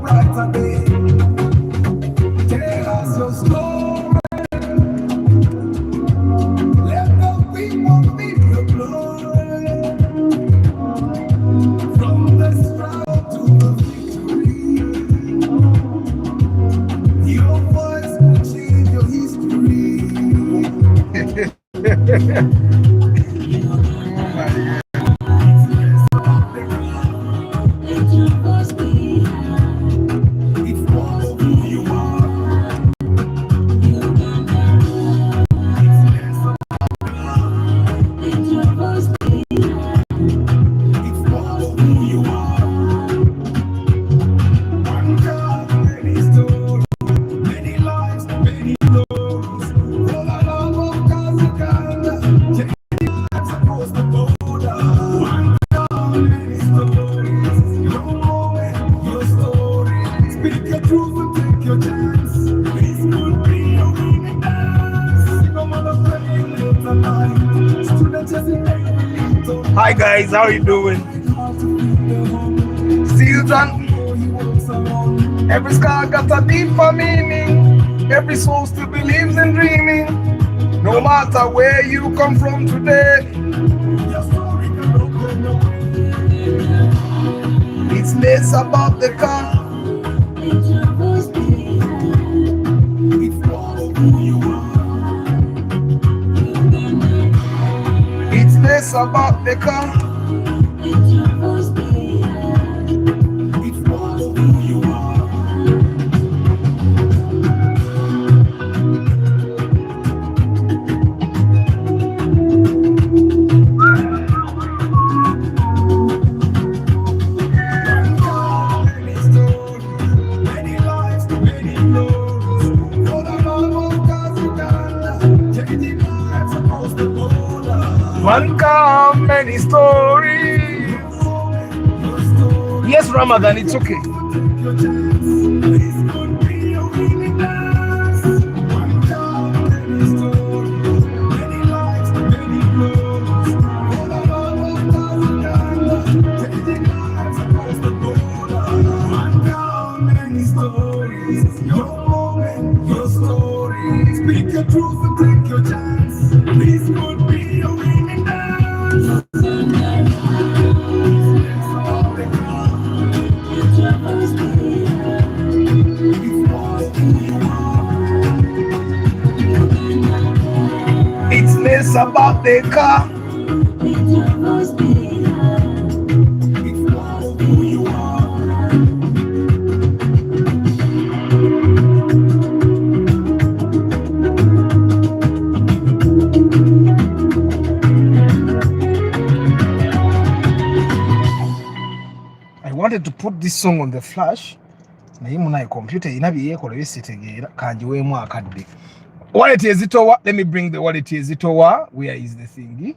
brighter day. Tell us your story. Let the people feel your glory. From the struggle to the victory, your voice will change your history. Hi guys, how you doing? Season. Every scar got a deeper meaning. Every soul still believes in dreaming. No matter where you come from today, it's less about the car. It's less about the car. It's more of who you are. Many lives, many loads. For the love of God's Uganda, changing lives across the border. One car, many stories. Yes, Ramadan, it's okay. Your story. Speak your truth and take your chance. This could be your winning dance. It's less about the car. It's more of who you are. I wanted to put this song on the flash. Naye muna computer inabi yekola bisitegeera kanjiwemu akadde. Wallet ezitowa, let me bring the wallet ezitowa. Where is the thingy?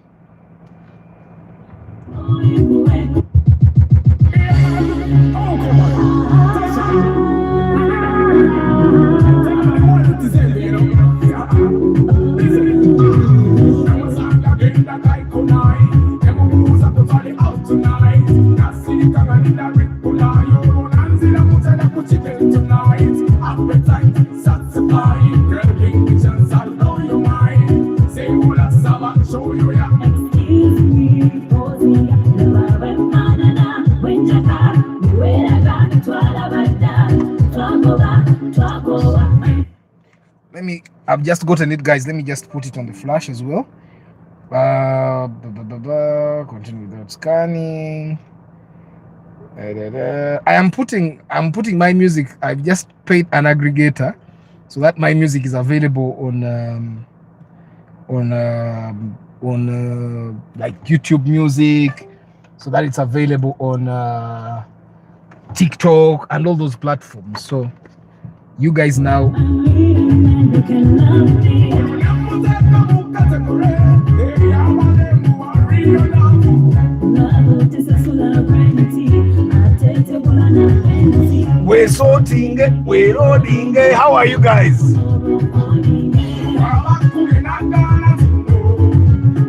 Oh, come on. I've just gotten it, guys. Let me just put it on the flash as well. Continue without scanning. I'm putting my music. I've just paid an aggregator so that my music is available on like YouTube Music, so that it's available on TikTok and all those platforms. So you guys now. We're sorting, we're loading. How are you guys?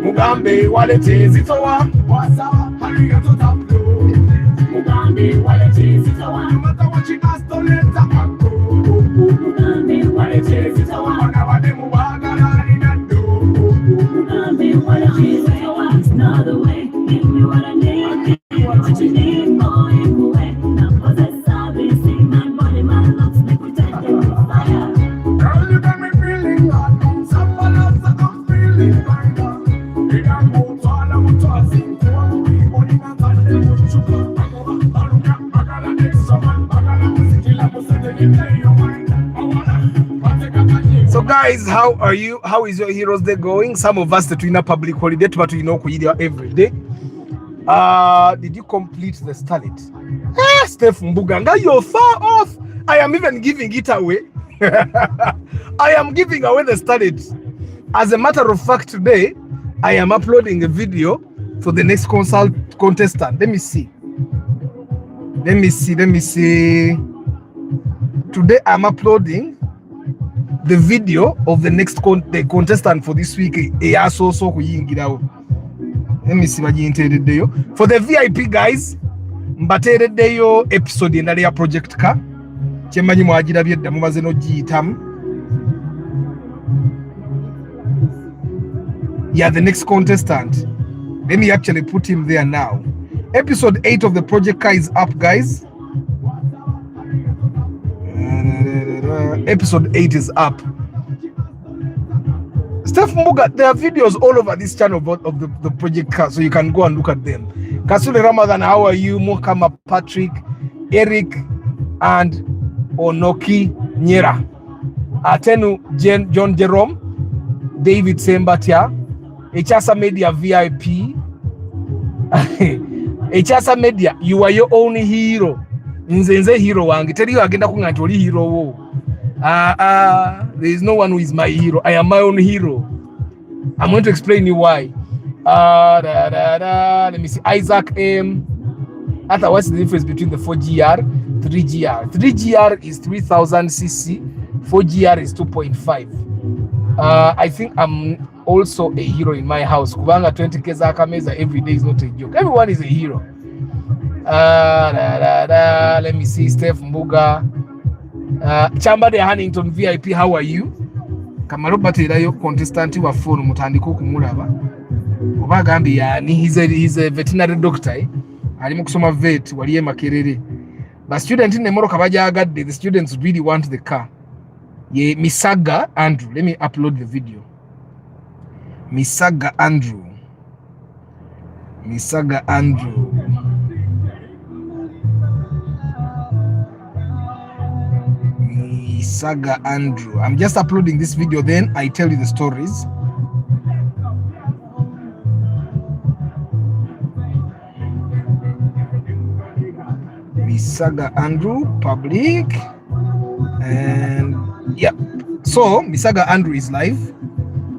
Mugambe wallet ezitowa. Mugambe wallet ezitowa. No matter what you ask. So guys, how are you? How is your Heroes Day going? Some of us that we in a public holiday, but we know every day. Did you complete the starlet? Steph Mbuganga, you're far off. I am even giving it away. I am giving away the starlet. As a matter of fact, today I am uploading a video for the next contestant. Let me see. Today I'm uploading the video of the next contestant for this week. Let me see for the VIP guys. Mbatereddeyo episode endala ya project ka kyemanyi mwagirabye edda mubaze n'ogiyitamu. Yeah, the next contestant. Let me actually put him there now. Episode 8 of the project car is up, guys. Episode 8 is up. Steph Mbuga, there are videos all over this channel of the project car, so you can go and look at them. Kasule Ramadan, how are you? Mokama Patrick, Eric, and Onoki Nyera. Atenu John Jerome, David Sembatia, Echasa Media VIP. Echasa Media, you are your own hero. Nze hero wange. Tell you agenda kunga oli hero wo. There is no one who is my hero. I am my own hero. I'm going to explain you why. Let me see. Isaac M. What's the difference between the 4GR, 3GR? 3GR is 3000 cc. 4GR is 2.5. I think I'm also a hero in my house. Kubanga 20k zakameza every day is not a joke. Everyone is a hero. Let me see. Steph Mbuga. Chambade Hannington VIP, how are you? Kamaro baterayo contestant wa phone mutandiko kumulaba. Obagambi yani he's a veterinary doctor. Ali mu kusoma vet waliye Makerere. But student in Nemoro kabaja agadde, the students really want the car. Ye Misaga Andrew. Let me upload the video. Misaga Andrew. Misaga Andrew. Misaga Andrew. I'm just uploading this video, then I tell you the stories. Misaga Andrew, public, and yeah. So Misaga Andrew is live.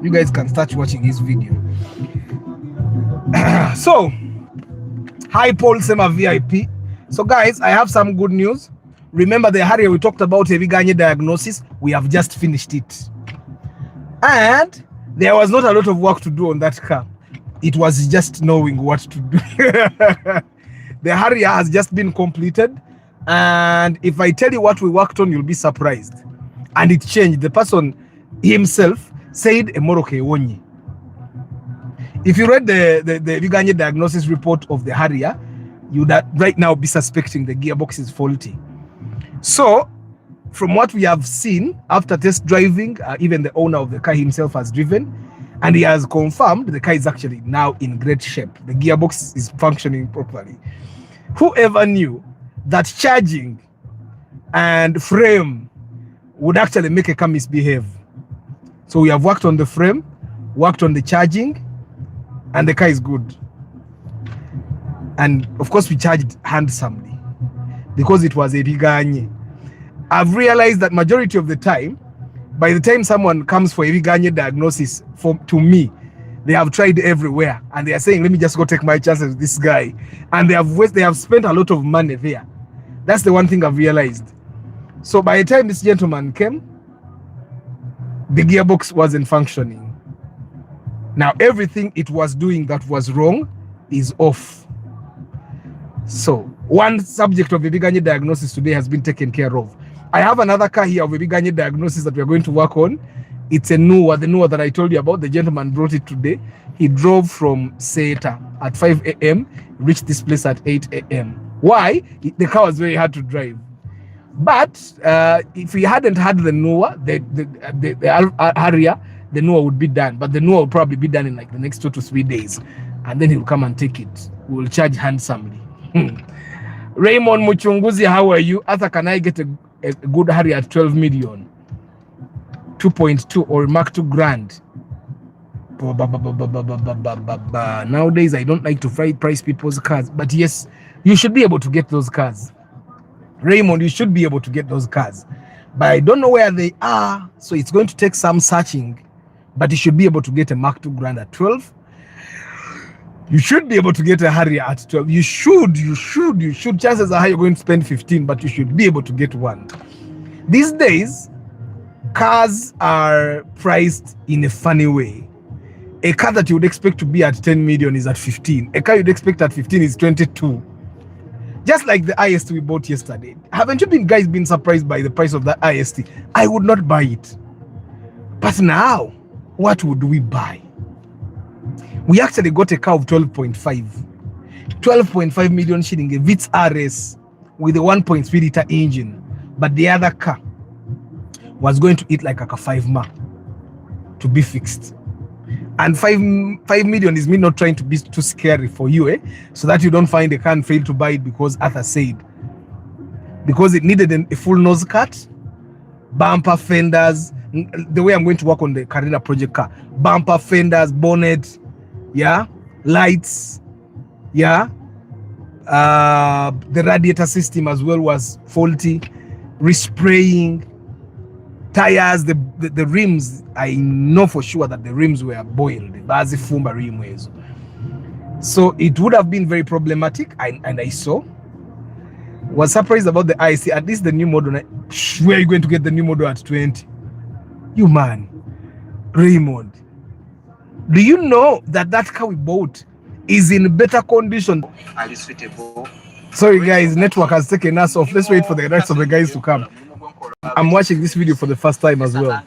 You guys can start watching his video. So, hi Paul Sema VIP. So guys, I have some good news. Remember the Harrier we talked about, Eviganye diagnosis? We have just finished it. And there was not a lot of work to do on that car. It was just knowing what to do. The Harrier has just been completed. And if I tell you what we worked on, you'll be surprised. And it changed. The person himself said, Emoroke Wonyi. If you read the Eviganye diagnosis report of the Harrier, you'd right now be suspecting the gearbox is faulty. So, from what we have seen after test driving, even the owner of the car himself has driven, and he has confirmed the car is actually now in great shape. The gearbox is functioning properly. Whoever knew that charging and frame would actually make a car misbehave? So we have worked on the frame, worked on the charging, and the car is good. And of course, we charged handsomely because it was a Eviganye. I've realized that majority of the time, by the time someone comes for Eviganye diagnosis, to me, they have tried everywhere and they are saying, let me just go take my chances with this guy. And they have spent a lot of money there. That's the one thing I've realized. So by the time this gentleman came, the gearbox wasn't functioning. Now everything it was doing that was wrong is off. So one subject of Eviganye diagnosis today has been taken care of. I have another car here of Eviganye diagnosis that we are going to work on. It's a Nuwa, the Nuwa that I told you about. The gentleman brought it today. He drove from Seta at 5 a.m., reached this place at 8 a.m. Why? The car was very hard to drive. But if we hadn't had the Nuwa, the Harrier, the Nuwa would be done. But the Nuwa will probably be done in like the next 2 to 3 days. And then he'll come and take it. We'll charge handsomely. Raymond Muchunguzi, how are you? Arthur, can I get a good Harry at 12 million? 2.2 or Mark 2 grand? Nowadays, I don't like to price people's cars, but yes, you should be able to get those cars. Raymond, you should be able to get those cars, but I don't know where they are, so it's going to take some searching, but you should be able to get a Mark 2 grand at 12. You should be able to get a Harrier at 12. You should. Chances are high you're going to spend 15, but you should be able to get one. These days, cars are priced in a funny way. A car that you would expect to be at 10 million is at 15. A car you'd expect at 15 is 22. Just like the IST we bought yesterday. Haven't you guys been surprised by the price of that IST? I would not buy it. But now, what would we buy? We actually got a car of 12.5 million shilling, a Vitz RS with a 1.3 liter engine, but the other car was going to eat like a 5 ma to be fixed. And 5 million is me not trying to be too scary for you, so that you don't find a car and fail to buy it because Arthur said, because it needed a full nose cut, bumper, fenders. The way I'm going to work on the Carrera project car, bumper, fenders, bonnet, yeah, lights, yeah, the radiator system as well was faulty, respraying, tires, the rims, I know for sure that the rims were boiled, so it would have been very problematic, and I saw. Was surprised about the IC, at least the new model. Where are you going to get the new model at 20? You man, Raymond, do you know that car we bought is in better condition? Sorry guys, network has taken us off. Let's wait for the rest of the guys to come. I'm watching this video for the first time as well.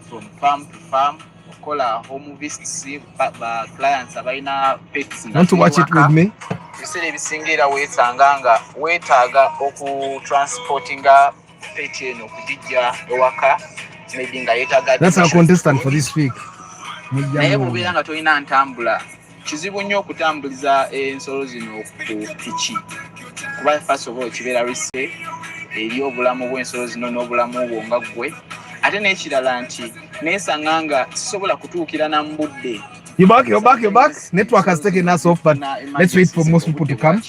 From farm to farm, home visits, clients want to watch it with me? That's our contestant for this week. Kizibu nnyo okutambuliza ensolo zino ku piki kuba first of all kibeera risky eri obulamu bw'ensolo zino n'obulamu bwo nga ggwe ate n'ekirala nti neesanga nga sisobola kutuukira na mu budde. You're back. Network has taken us off, but let's wait for most people to come.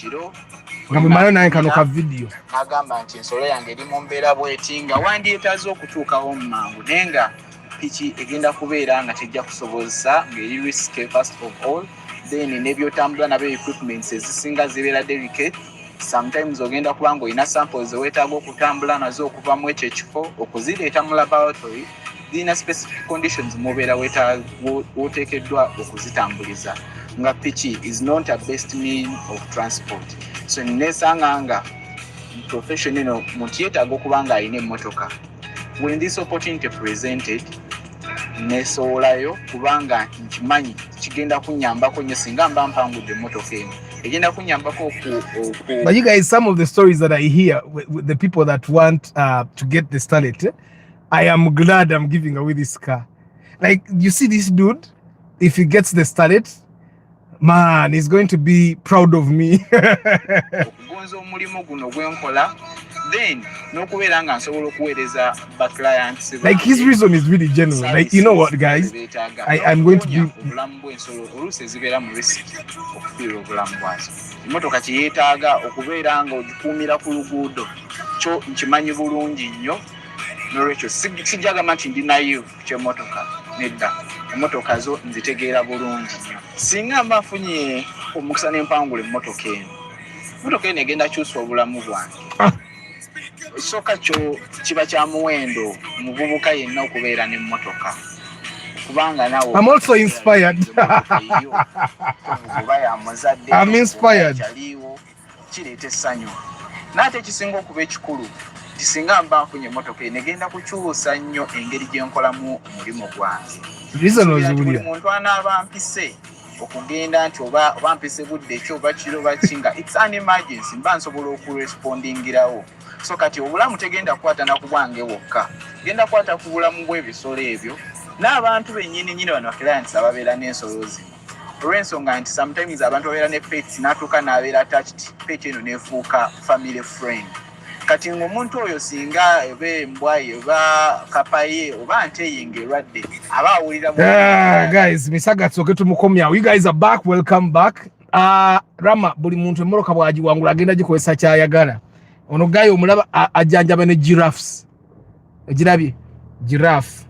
Agamba nti ensolo yange eri mu mbeera bw'eti nga wandyetaaze okutuukawo mu mangu naye nga piki egenda kubeera nga tejja kusobozesa ng'eri risky first of all. Then nebyotambula nabyo equipments ezisinga zibeera delicate. Sometimes ogenda kuba ng'olina samples zeweetaaga okutambula nazo okuva mu ekyo ekifo okuzireeta mu laboratory zirina specific conditions mubeera woteekeddwa okuzitambuliza nga piki is not a best mean of transport. So neesanga nga profession eno muntu yeetaaga okuba ng'alina emmotoka. When this opportunity presented, nesoolayo kubanga nkimanyi kigenda kunyambako nnyo singa mba mpangudde emmotoka eno egenda kunyambako But you guys, some of the stories that I hear with the people that want to get the Starlet, I am glad I'm giving away this car. Like, you see this dude, if he gets the Starlet, man, he's going to be proud of me. Then nokubeera nga nsobola okuweereza ba clients. Like, his reason is really genuine. Like, you know what, guys, I'm going to be obulamu bw'ensolo oluusi ezibeera mu risk okufiirwa obulamu bwazo. Emmotoka kiyeetaaga okubeera nga ogikuumira ku luguudo kyo nkimanyi bulungi nnyo n'olwekyo sijjagamba nti ndinayo ky'emmotoka nedda emmotoka zo nzitegeera bulungi nnyo. Singa mba nfunye omukisa n'empangula emmotoka eno egenda kyusa obulamu bwange. Ekisooka kyo kiba kya muwendo muvubuka yenna okubeera n'emmotoka kubanga nawo. I'm also inspired. I'm inspired. Kireeta essanyu n'ate ekisinga okuba ekikulu kisinga mba nfunye emmotoka eno egenda kukyusa nnyo engeri gye nkolamu omulimu gwange. Buli muntu anaaba mpise okugenda nti oba mpise budde ki oba kiro bakinga it's an emergency mba nsobola okurespondingirawo. So kati obulamu tegenda kukwata na ku bwange wokka, genda kukwata ku bulamu bw'ebisolo ebyo n'abantu bennyini bano clients ababeera n'ensolo zino. olw'ensonga nti sometimes abantu babeera ne pets n'atuuka n'abeera attached, pet eno neefuuka family friend. Kati ng'omuntu oyo singa eba embwa eba kapaye oba nte ye ng'erwadde aba awulira guys misaga tsoke tumukomyawo. You guys are back, welcome back. Rama buli muntu emmoroka bw'agiwangula agenda gikozesa kyayagala. Ono gayi omulaba ajjanjaba ne giraffes. Egirabye giraffe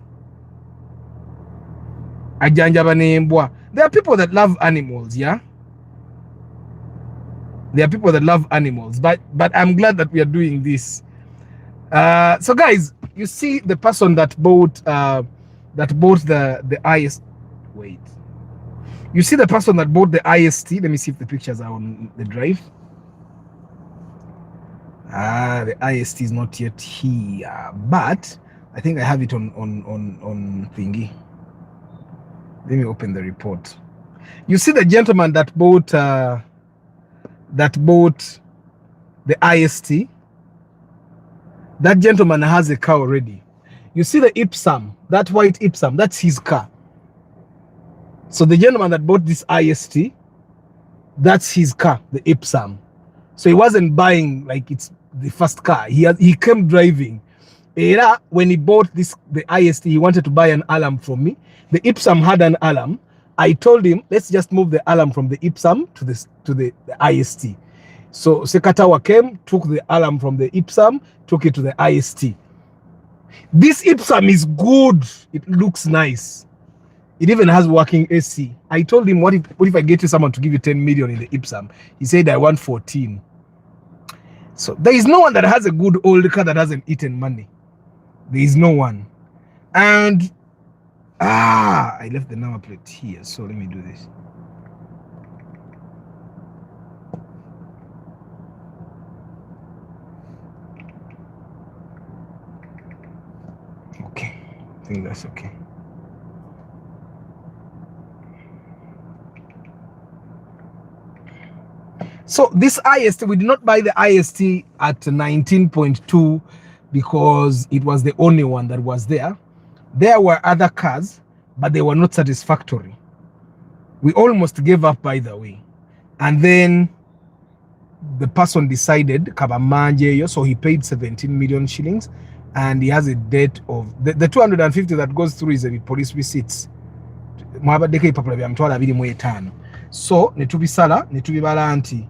ajjanjaba n'embwa. There are people that love animals, yeah? There are people that love animals, but I'm glad that we are doing this. So guys, you see the person that bought the IST. Wait. You see the person that bought the IST. Let me see if the pictures are on the drive. The IST is not yet here, but I think I have it on thingy. Let me open the report. You see the gentleman that bought the IST. That gentleman has a car already. You see the Ipsum, that white Ipsum, that's his car. So the gentleman that bought this IST, that's his car, the Ipsum. So he wasn't buying like it's the first car. He came driving. When he bought the IST, he wanted to buy an alarm from me. The Ipsum had an alarm. I told him, let's just move the alarm from the Ipsum to the IST. So Sekatawa came, took the alarm from the Ipsum, took it to the IST. This Ipsum is good. It looks nice. It even has working AC. I told him, what if I get you someone to give you 10 million in the Ipsum? He said, I want 14. So there is no one that has a good old car that hasn't eaten money. There is no one. And I left the number plate here, so let me do this. Okay, I think that's okay. So this IST, we did not buy the IST at 19.2 because it was the only one that was there. There were other cars, but they were not satisfactory. We almost gave up, by the way. And then the person decided, Kabamanje, so he paid 17 million shillings, and he has a debt of the 250 that goes through is a police receipts. So netubisala netubibala anti.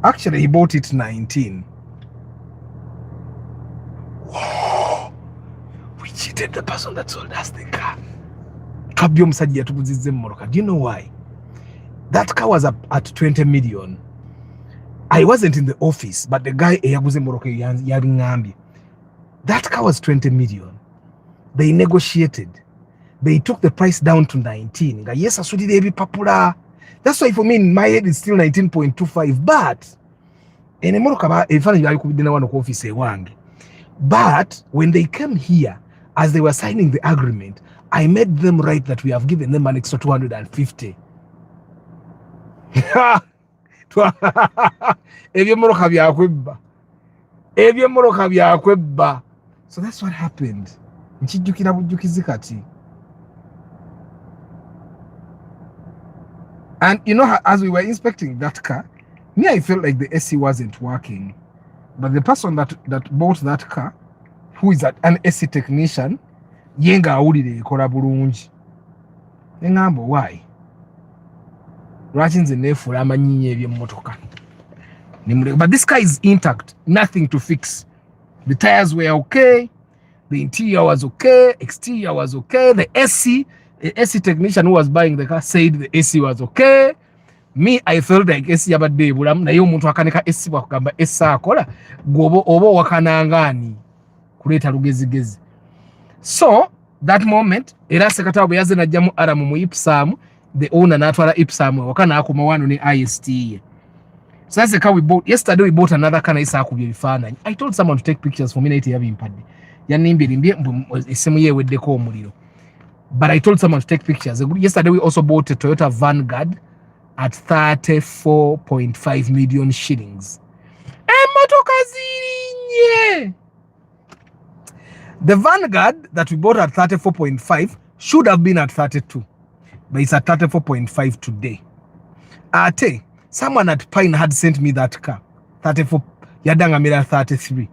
Actually, he bought it 19. We cheated the person that sold us the car. Do you know why? That car was at 20 million. I wasn't in the office, but the guy that car was 20 million. They negotiated. They took the price down to 19. Yes, popular. That's why for me in my head it's still 19.25. But when they came here, as they were signing the agreement, I made them write that we have given them an extra 250. So that's what happened. And you know, as we were inspecting that car, me, I felt like the AC wasn't working. But the person that bought that car, who is an AC technician, yenga awulire ekola bulungi. Engambo, why? Ratins nefula amanyinyi eby'emmotoka. But this car is intact, nothing to fix. The tires were okay, the interior was okay, exterior was okay, the AC technician who was buying the car said the AC was okay. Me, I felt like AC yabadde bulamu naye omuntu akanika AC bakugamba AC akola gwobo oba wakanangani kuleta lugezigezi. So that moment era sekatawa bwe yaze najjamu aramu mu Ipsum, the owner n'atwala Ipsum wakana akoma wano ne IST. So that's the car we bought. Yesterday we bought another car naisa akubye bifaananyi. I told someone to take pictures for me naite yabimpadde. Yanimbirimbe esimu ye weddeko omuliro. But I told someone to take pictures. Yesterday we also bought a Toyota Vanguard at 34.5 million shillings. The Vanguard that we bought at 34.5 should have been at 32. but it's at 34.5 today. Ate, someone at Pine had sent me that car. 34, yadanga mira 33.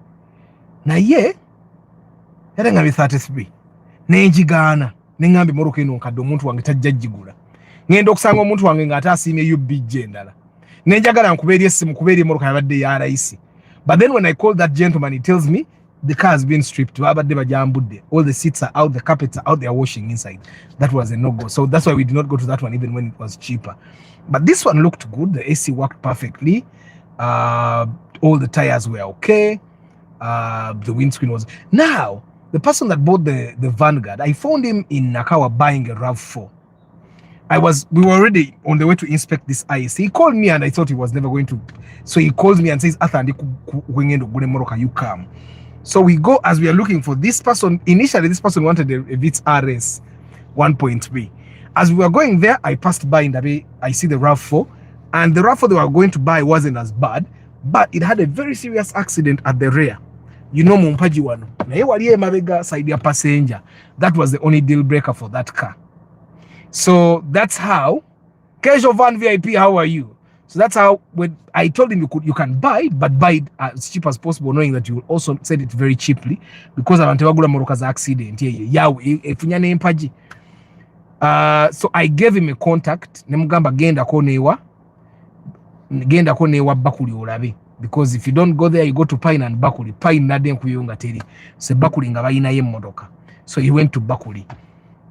Na ye, yadanga mi 33. Nenjigana, nengambi moroka ino nkadde omuntu wange tajja jigula. Ngenda okusanga omuntu wange nga ate asiimyeyo bijja endala. Nenjagala nkubeerye essimu kubeerye emmotoka yabadde ya raisi. But then when I call that gentleman, he tells me the car has been stripped. Babadde bajambudde. All the seats are out, the carpets are out, they are washing inside. That was a no-go. So that's why we did not go to that one even when it was cheaper. But this one looked good. The AC worked perfectly. All the tires were okay. The windscreen was... Now, the person that bought the Vanguard, I found him in Nakawa buying a RAV4. We were already on the way to inspect this IC. He called me and I thought he was never going to. So he calls me and says, you come. So we go as we are looking for this person. Initially, this person wanted a Vitz RS 1.3. As we were going there, I passed by in the way. I see the RAV4. And the RAV4 they were going to buy wasn't as bad, but it had a very serious accident at the rear. You know, Mumpaji wano. Side ya passenger. That was the only deal breaker for that car. So that's how. Casual Van VIP, how are you? So that's how when I told him you can buy it, but buy it as cheap as possible, knowing that you will also sell it very cheaply because I want to go Moroka's accident. So I gave him a contact. Nemugamba genda konewa bakuli olabe. Because if you don't go there, you go to Pine and Bakuli. Pine naden kuyonga teri. Se Bakuli nga bayina ye modoka. So he went to Bakuli.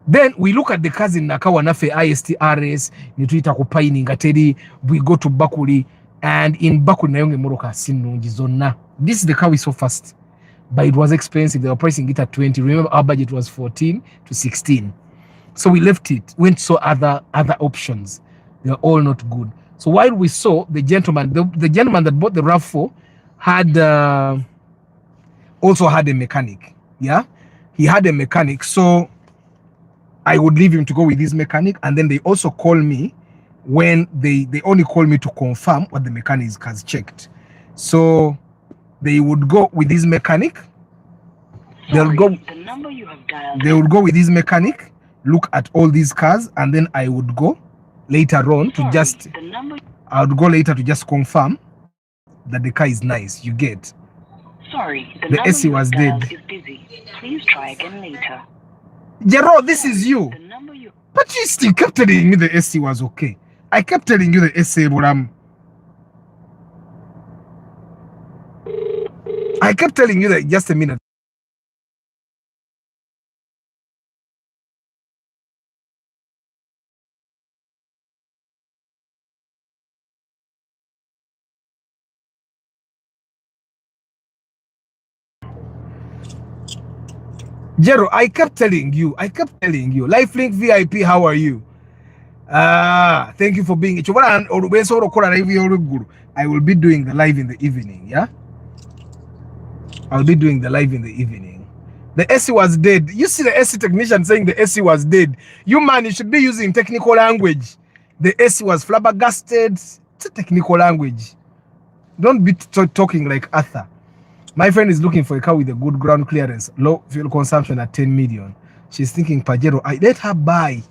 Then we look at the cars in Nakawa nafe ISTRS, nituita ku Pine ngateri, we go to Bakuli, and in Bakuli nayonge modoka sinungi zonna. This is the car we saw first, but it was expensive. They were pricing it at 20. Remember our budget was 14 to 16. So we left it, went saw other options. They were all not good. So while we saw the gentleman, the gentleman that bought the RAV4 had also had a mechanic. Yeah, he had a mechanic. So I would leave him to go with his mechanic, and then they also call me when they only call me to confirm what the mechanic has checked. So they would go with his mechanic. They would go with his mechanic, look at all these cars, and then I would go later on to just confirm that the car is nice. You get? Sorry, the AC was dead. Is busy. Please try again later. Jero, this is you. But you still kept telling me the AC was okay. I kept telling you the AC, but I kept telling you that just a minute. Jero, I kept telling you. Lifelink VIP, how are you? Thank you for being it. I will be doing the live in the evening, yeah? I'll be doing the live in the evening. The AC was dead. You see the AC technician saying the AC was dead. You man, you should be using technical language. The AC was flabbergasted. It's a technical language. Don't be talking like Arthur. My friend is looking for a car with a good ground clearance, low fuel consumption at 10 million. She's thinking Pajero. I let her buy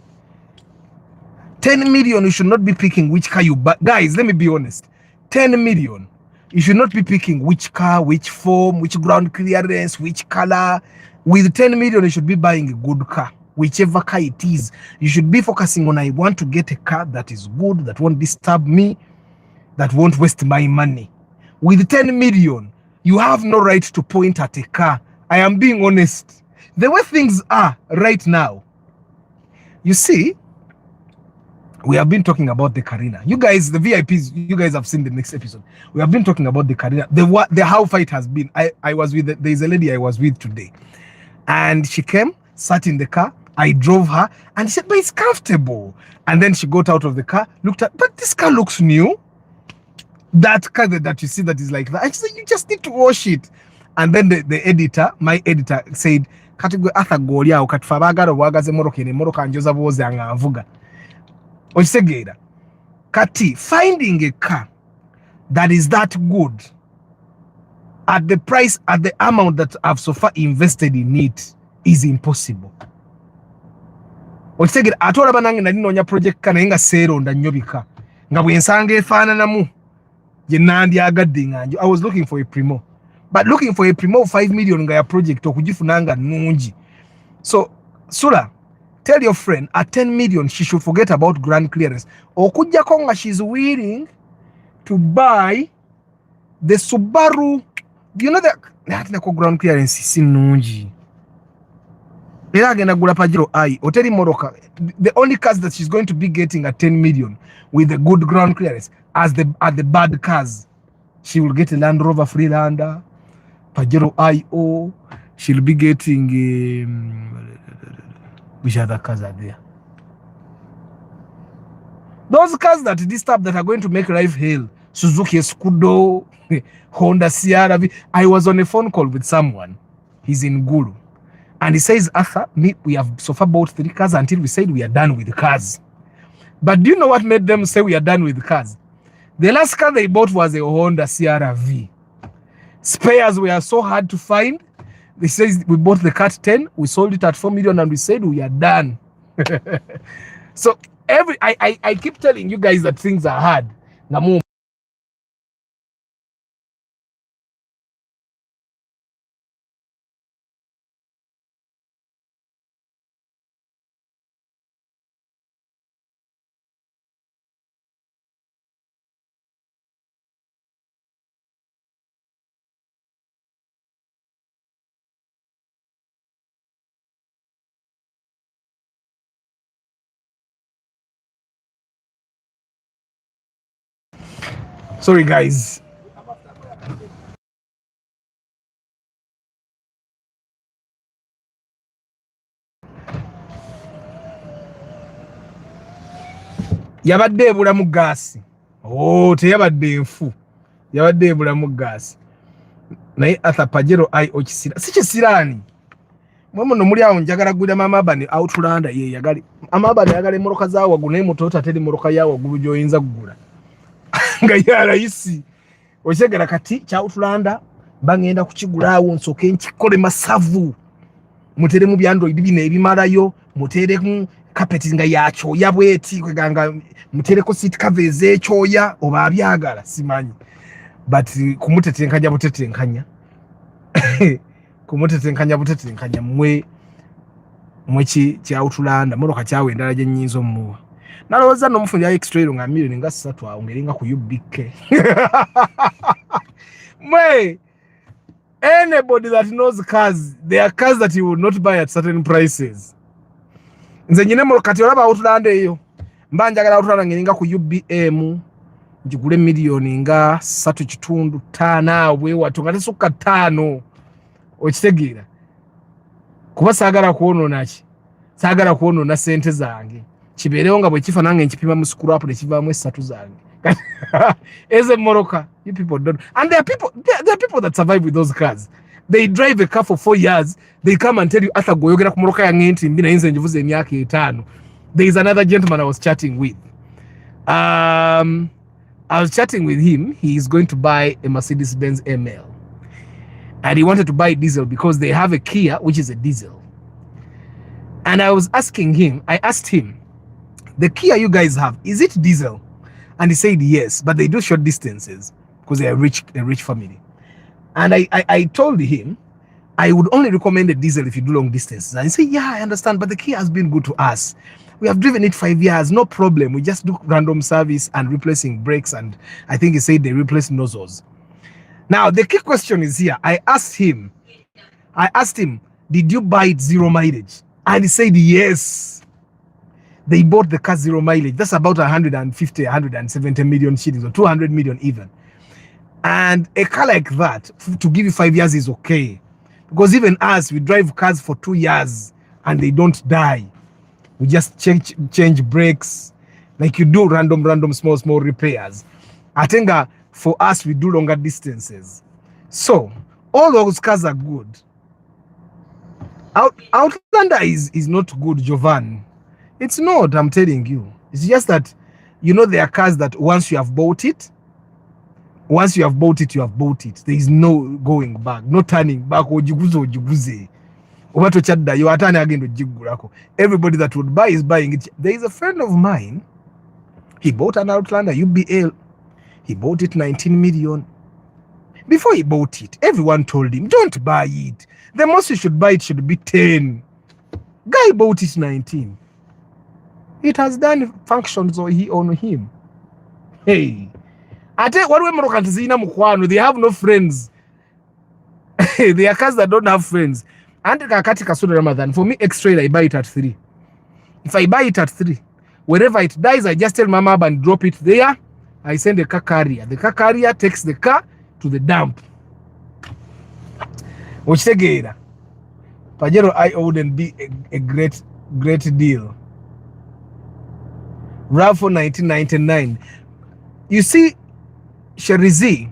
10 million. You should not be picking which car you buy. Guys, let me be honest. 10 million. You should not be picking which car, which form, which ground clearance, which color. With 10 million, you should be buying a good car. Whichever car it is. You should be focusing on I want to get a car that is good, that won't disturb me, that won't waste my money. With 10 million, you have no right to point at a car. I am being honest. The way things are right now. You see, we have been talking about the Carina. You guys, the VIPs, you guys have seen the next episode. We have been talking about the Carina. The how fight has been. I was with, there's a lady I was with today. And she came, sat in the car. I drove her and she said, but it's comfortable. And then she got out of the car, looked at, but this car looks new. That car that you see that is like that. I said, you just need to wash it. And then the editor, my editor, said, Kati Arthur Golia, Katfabaga, Wagaze Moroccan, Moroccan Joseph was Vuga. Oisegeda. Kati, finding a car that is that good at the price, at the amount that I've so far invested in it is impossible. okitegera atola banange nali nonya project kana nga seeronda nnyobika nga bwensanga efaananamu je nandyagadde nganjo. I was looking for a primo, but looking for a primo of 5 million nga ya project okugifunanga nungi. So Sula, tell your friend at 10 million she should forget about grand clearance. Okujjako nga she's willing to buy the Subaru. You know that natinako grand clearance si nungi. Era agenda gula Pajero I Oteri Moroka. The only cars that she's going to be getting at 10 million with the good ground clearance as the bad cars. She will get a Land Rover Freelander, Pajero IO. She'll be getting which other cars are there? Those cars that this stuff that are going to make life hell. Suzuki Scudo, Honda CRV. I was on a phone call with someone. He's in Gulu. And he says, Arthur, we have so far bought 3 cars until we said we are done with the cars. But do you know what made them say we are done with the cars? The last car they bought was a Honda CRV. Spares were so hard to find. They says we bought the Cat 10, we sold it at 4 million, and we said we are done. So I keep telling you guys that things are hard. Namu. Sorry guys. Yabadde ebulamu gaasi. Teyabadde enfu. Yabadde ebulamu gaasi. Naye Arthur Pajero okisira. Si kisiraani. Mwe no muri awo njagala gwira mama bani Outlander ye yagali. Amabani yagala emoroka za wagulu naye muto tateri moroka ya wagulu joyinza kugula. Nga yala isi. Okyegera kati kya Outlander bangenda kukigula awo nsoke nkikole masavu. Mutere mu byandroid bine ebimalayo, mutere ku carpet nga yakyoya bweti kweganga mutere ko seat covers ekyoya oba abyagala simanyi. But kumutetenkanya butetenkanya. Kumutetenkanya butetenkanya mwe kya Outlander moroka kyawe endala gye nyinzo muwa. Naloza no mufunja extra nga million nga 3 aongeringa ku UBK. Mwe anybody that knows cars, there are cars that you will not buy at certain prices. Nze nyine mo kati olaba Outlander eyo. Mbanjagala Outlander ngeringa ku UBM njigule million nga 3.5 bwe watu ngate suka 5. Okitegeera. Kuba sagala kuonona ki? Sagala kuonona sente zange. Kiberewo nga bwe kifa nange nkipima mu scrap ne kivaamu 3 zange. Eze moroka, you people don't. And there are people that survive with those cars. They drive a car for 4 years. They come and tell you Arthur goyogera ku moroka yange nti mbina inze njivuze emyaka 5. There is another gentleman I was chatting with. I was chatting with him. He is going to buy a Mercedes-Benz ML. And he wanted to buy diesel because they have a Kia, which is a diesel. And I asked him, the Kia you guys have, is it diesel? And he said yes, but they do short distances because they are a rich family. And I told him I would only recommend a diesel if you do long distances. And he said, yeah, I understand, but the Kia has been good to us. We have driven it 5 years, no problem. We just do random service and replacing brakes, and I think he said they replace nozzles. Now the key question is here. I asked him, did you buy it 0 mileage? And he said yes. They bought the car 0 mileage. That's about 150, 170 million shillings, or 200 million even. And a car like that, to give you 5 years is okay. Because even us, we drive cars for 2 years and they don't die. We just change brakes. Like you do random, small repairs. I think for us, we do longer distances. So, all those cars are good. Outlander is not good, Jovan. It's not, I'm telling you. It's just that, you know, there are cars that once you have bought it, you have bought it. There is no going back, no turning back. Ojiguze. Obato chadda you atani agendo jigulako. Everybody that would buy is buying it. There is a friend of mine. He bought an Outlander UBL. He bought it 19 million. Before he bought it, everyone told him, don't buy it. The most you should buy it should be 10. Guy bought it 19. It has done functions on him. Hey. Ate waliwe mrokanti zina mukwano, they have no friends. They are cars that don't have friends. And kakati kasoda Ramadan, for me, X-Trail, I buy it at 3. If I buy it at 3, wherever it dies, I just tell Mama and drop it there. I send a car carrier. The car carrier takes the car to the dump. Which again, Pajero I wouldn't be a great deal. RAV4 1999. You see, Sherizi,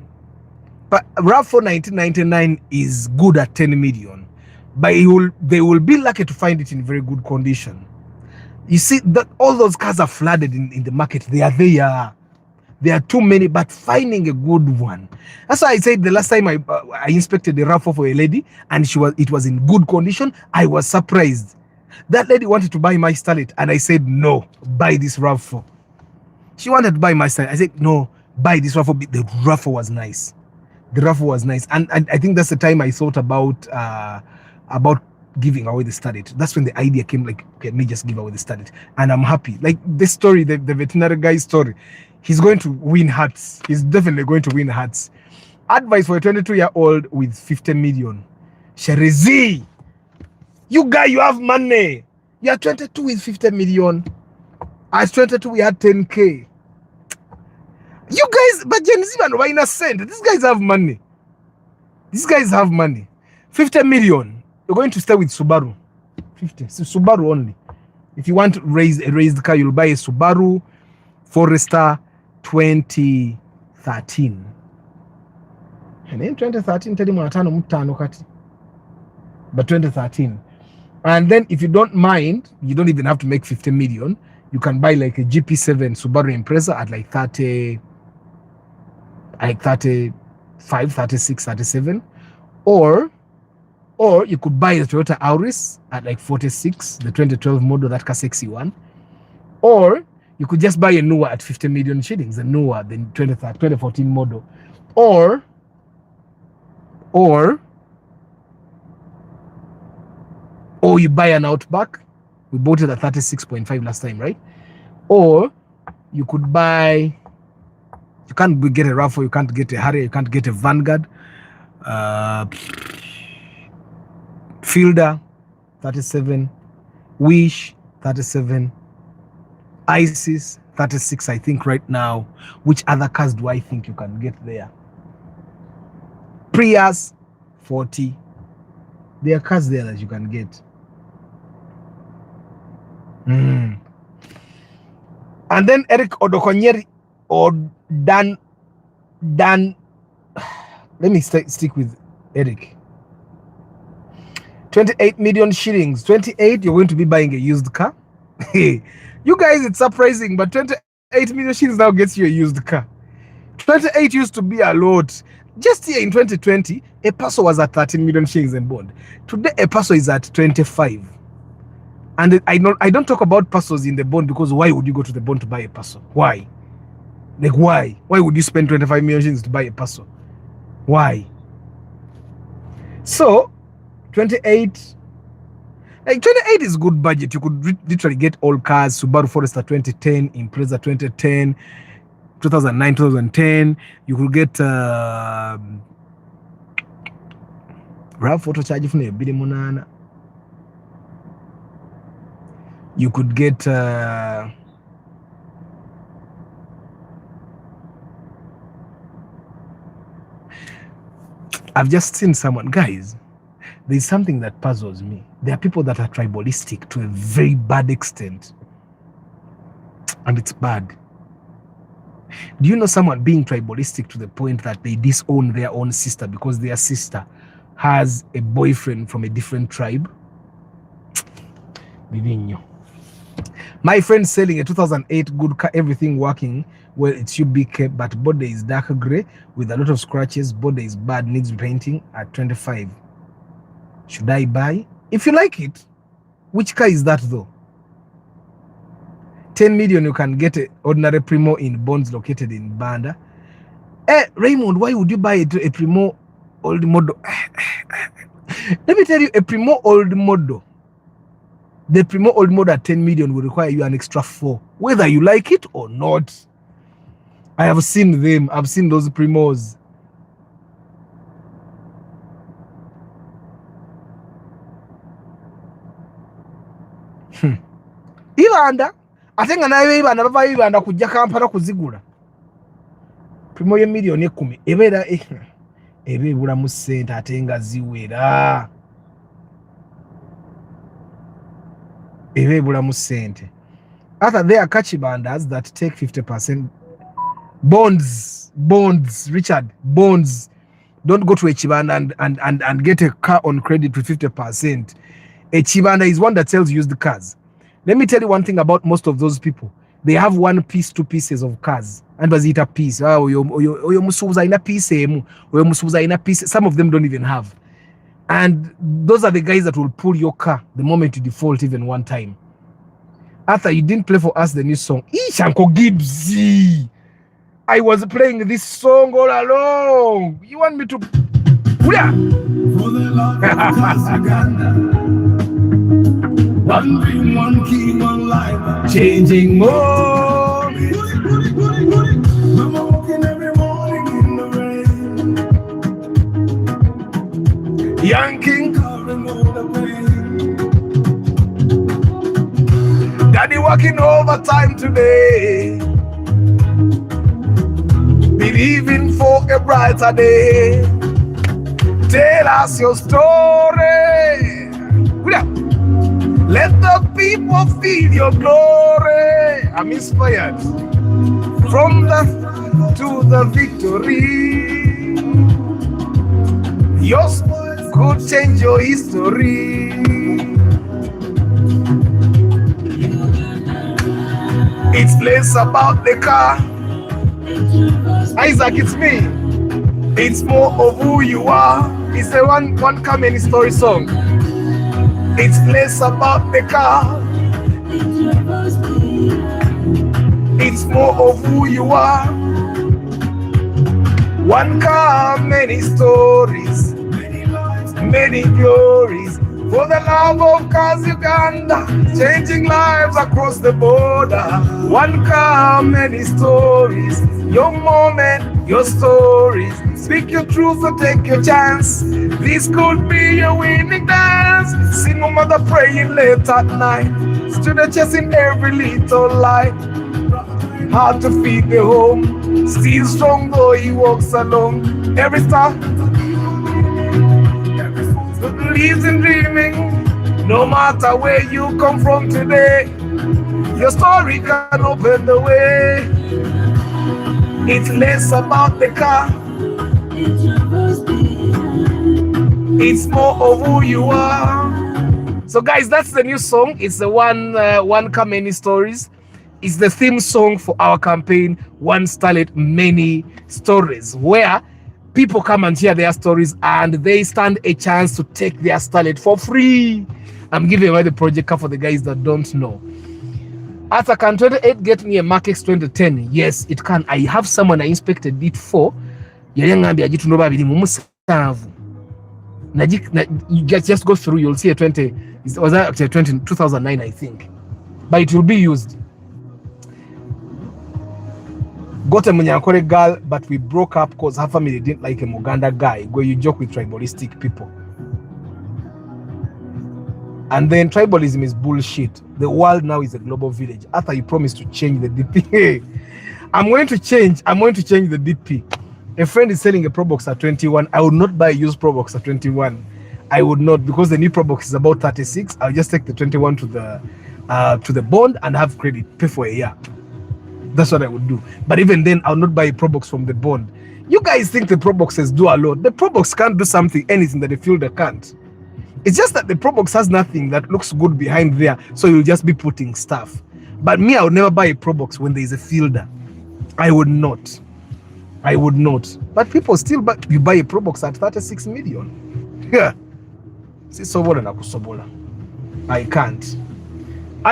but RAV4 1999 is good at 10 million, but they will be lucky to find it in very good condition. You see that all those cars are flooded in the market. They are there. There are too many, but finding a good one. That's why I said the last time I inspected the RAV4 for a lady, and it was in good condition. I was surprised. That lady wanted to buy my Starlet, and I said no, buy this RAV4. She wanted to buy my Starlet. I said no, buy this RAV4. The RAV4 was nice. The RAV4 was nice, and I think that's the time I thought about giving away the Starlet. That's when the idea came, like, okay, let me just give away the Starlet, and I'm happy. Like this story, the veterinary guy's story. He's going to win hearts. He's definitely going to win hearts. Advice for a 22-year-old with 50 million. Sherizi, you guy, you have money. You are 22 with 50 million. As 22, we had 10K. You guys, but Gen Z man, why innocent? These guys have money. These guys have money. 50 million. You're going to stay with Subaru. 50. So Subaru only. If you want to raise a raised car, you'll buy a Subaru Forester 2013. And then 2013 tell him but 2013. And then if you don't mind, you don't even have to make 50 million. You can buy like a GP7 Subaru Impreza at like 35, 36, 37. Or you could buy the Toyota Auris at like 46, the 2012 model, that car sexy one. Or you could just buy a newer at 50 million shillings, a newer, the 2014 model. Or you buy an Outback. We bought it at 36.5 last time, right? Or you could buy, you can't get a RAV4, you can't get a Harrier, you can't get a Vanguard. Fielder, 37. Wish, 37. ISIS, 36, I think right now. Which other cars do I think you can get there? Prius, 40. There are cars there that you can get. And then Eric Odokonyeri or Dan, let me stick with Eric. 28 million shillings. 28, you're going to be buying a used car. You guys, it's surprising, but 28 million shillings now gets you a used car. 28 used to be a lot. Just here in 2020, a Paso was at 13 million shillings in bond. Today, a Paso is at 25. And I don't talk about Pasos in the bond because why would you go to the bond to buy a Paso? Why? Like why? Why would you spend 25 million shillings to buy a Paso? Why? So, 28. Like 28 is good budget. You could literally get all cars. Subaru Forester 2010, Impreza 2010, 2009, 2010. You could get RAV4 charge from a bit monana. You could get I've just seen someone, guys. There's something that puzzles me. There are people that are tribalistic to a very bad extent. And it's bad. Do you know someone being tribalistic to the point that they disown their own sister because their sister has a boyfriend from a different tribe? My friend selling a 2008 good car, everything working well, it should be kept, but body is dark gray with a lot of scratches. Body is bad, needs painting at 25. Should I buy? If you like it, which car is that though? 10 million you can get an ordinary Primo in bonds located in Banda. Raymond, why would you buy a Primo old model? Let me tell you, a Primo old model. The Primo old model at 10 million will require you an extra 4, whether you like it or not. I have seen them. I've seen those Primos. Uganda, I think Uganda kujja Kampala kuzigula. Primo ye million 10 ebera ebebula mu sente ate nga ziwera. Ebebula mu sente. After there are Kachibandas that take 50%. Bonds, Richard, bonds. Don't go to a Chibanda and get a car on credit with 50%. A Chibanda is one that sells used cars. Let me tell you one thing about most of those people. They have 1 piece, 2 pieces of cars. And was it a piece? Some of them don't even have. And those are the guys that will pull your car the moment you default even one time. Arthur, you didn't play for us the new song. Shanko Gibbsy. I was playing this song all along. You want me to? For the love of Uganda. One dream, one king, one life. Changing more. I'm walking every morning in the rain. Young King, Covering all the pain. Daddy working overtime today. Believing for a brighter day. Tell us your story. Let the people feel your glory. I'm inspired. From the to the victory. Your story could change your history. It's less about the car. Isaac, it's me. It's more of who you are. It's a one Kameni story song. It's less about the car. It's more of who you are. One car, many stories, many glories. For the love of cars, Uganda, changing lives across the border. One car, many stories. Your moment, your stories. Speak your truth or take your chance. This could be your winning dance. Single mother praying late at night. Student chasing every little light. Hard to feed the home. Still strong though he walks alone. Every star believes in dreaming. No matter where you come from today, your story can open the way. It's less about the car. It's more of who you are. So guys, that's the new song. It's the one Kameni Stories. It's the theme song for our campaign, One Starlet, Many Stories, where people come and hear their stories and they stand a chance to take their starlet for free. I'm giving away the project for the guys that don't know. Arthur, can 28 get me a Mark X 2010? Yes, it can. I have someone I inspected it for. You just go through, you'll see a 20. It was actually 2009, I think. But it will be used. Got a Munyankore girl, but we broke up because her family didn't like a Uganda guy, where you joke with tribalistic people. And then tribalism is bullshit. The world now is a global village. After you promised to change the DP. I'm going to change the DP. A friend is selling a Pro Box at 21. I would not buy a used Pro Box at 21. I would not, because the new Pro Box is about 36. I'll just take the 21 to the bond and have credit, pay for a year. That's what I would do. But even then, I'll not buy a Pro Box from the bond. You guys think the Pro Boxes do a lot. The Pro Box can't do anything that the Fielder can't. It's just that the Pro Box has nothing that looks good behind there, so you'll just be putting stuff. But me, I would never buy a Pro Box when there is a Fielder. I would not. But people still you buy a Pro Box at 36 million. Yeah. sisobola na kusobola. I can't.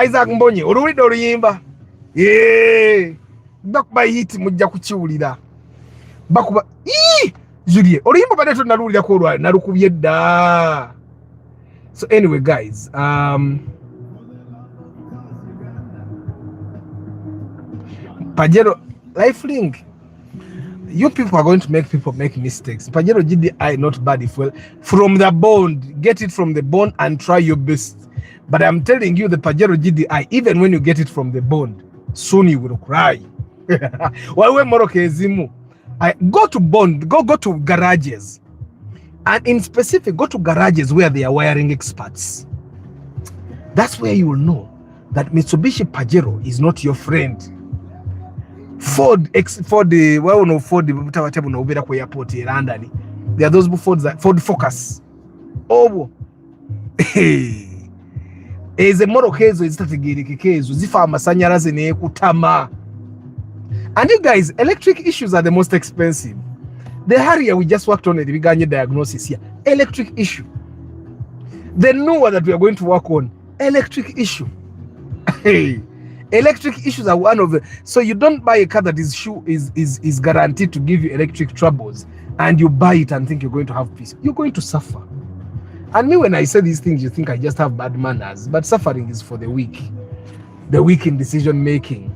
Isaac Mbonye oluwulidde oluyimba bakuba hit mujja kukiwulira bakuba Julie oluyimba badde tonnaluwulirako olwali nalukubye dda. So anyway guys, Pajero Lifelink, you people are going to make mistakes. Pajero GDI not bad if well from the bond, get it from the bond and try your best. But I'm telling you, the Pajero GDI, even when you get it from the bond, soon you will cry. While we're Morokezimu, go to bond, go to garages, and in specific, go to garages where they are wiring experts. That's where you will know that Mitsubishi Pajero is not your friend. Ford the well no Ford the no ubera kwa airport in London. There are those Ford Focus. Oh, hey. Eze morokezo ezitategerekeka zifa amasanyalaze ne kutama. And you guys, electric issues are the most expensive. The area we just worked on, the biganye diagnosis here, electric issue. The newer that we are going to work on, electric issue. Hey, electric issues are one of the. So you don't buy a car that is guaranteed to give you electric troubles, and you buy it and think you're going to have peace. You're going to suffer. And me, when I say these things, you think I just have bad manners, but suffering is for the weak in decision making.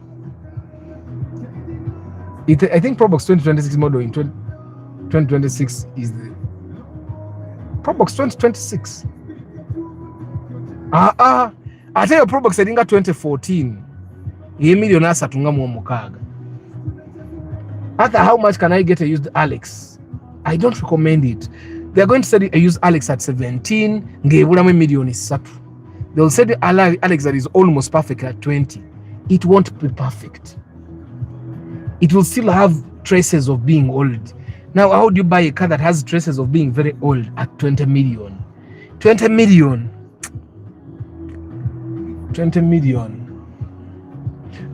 I think Probox 2026 model in 2026 is the Probox 2026. I tell you, Probox I think 2014. Ye million asa tungamu mukaga. After how much can I get a used Alex? I don't recommend it. They're going to sell a used Alex at 17. Ngebulame million is satu. They'll sell the Alex that is almost perfect at 20. It won't be perfect. It will still have traces of being old. Now, how do you buy a car that has traces of being very old at 20 million? 20 million. 20 million.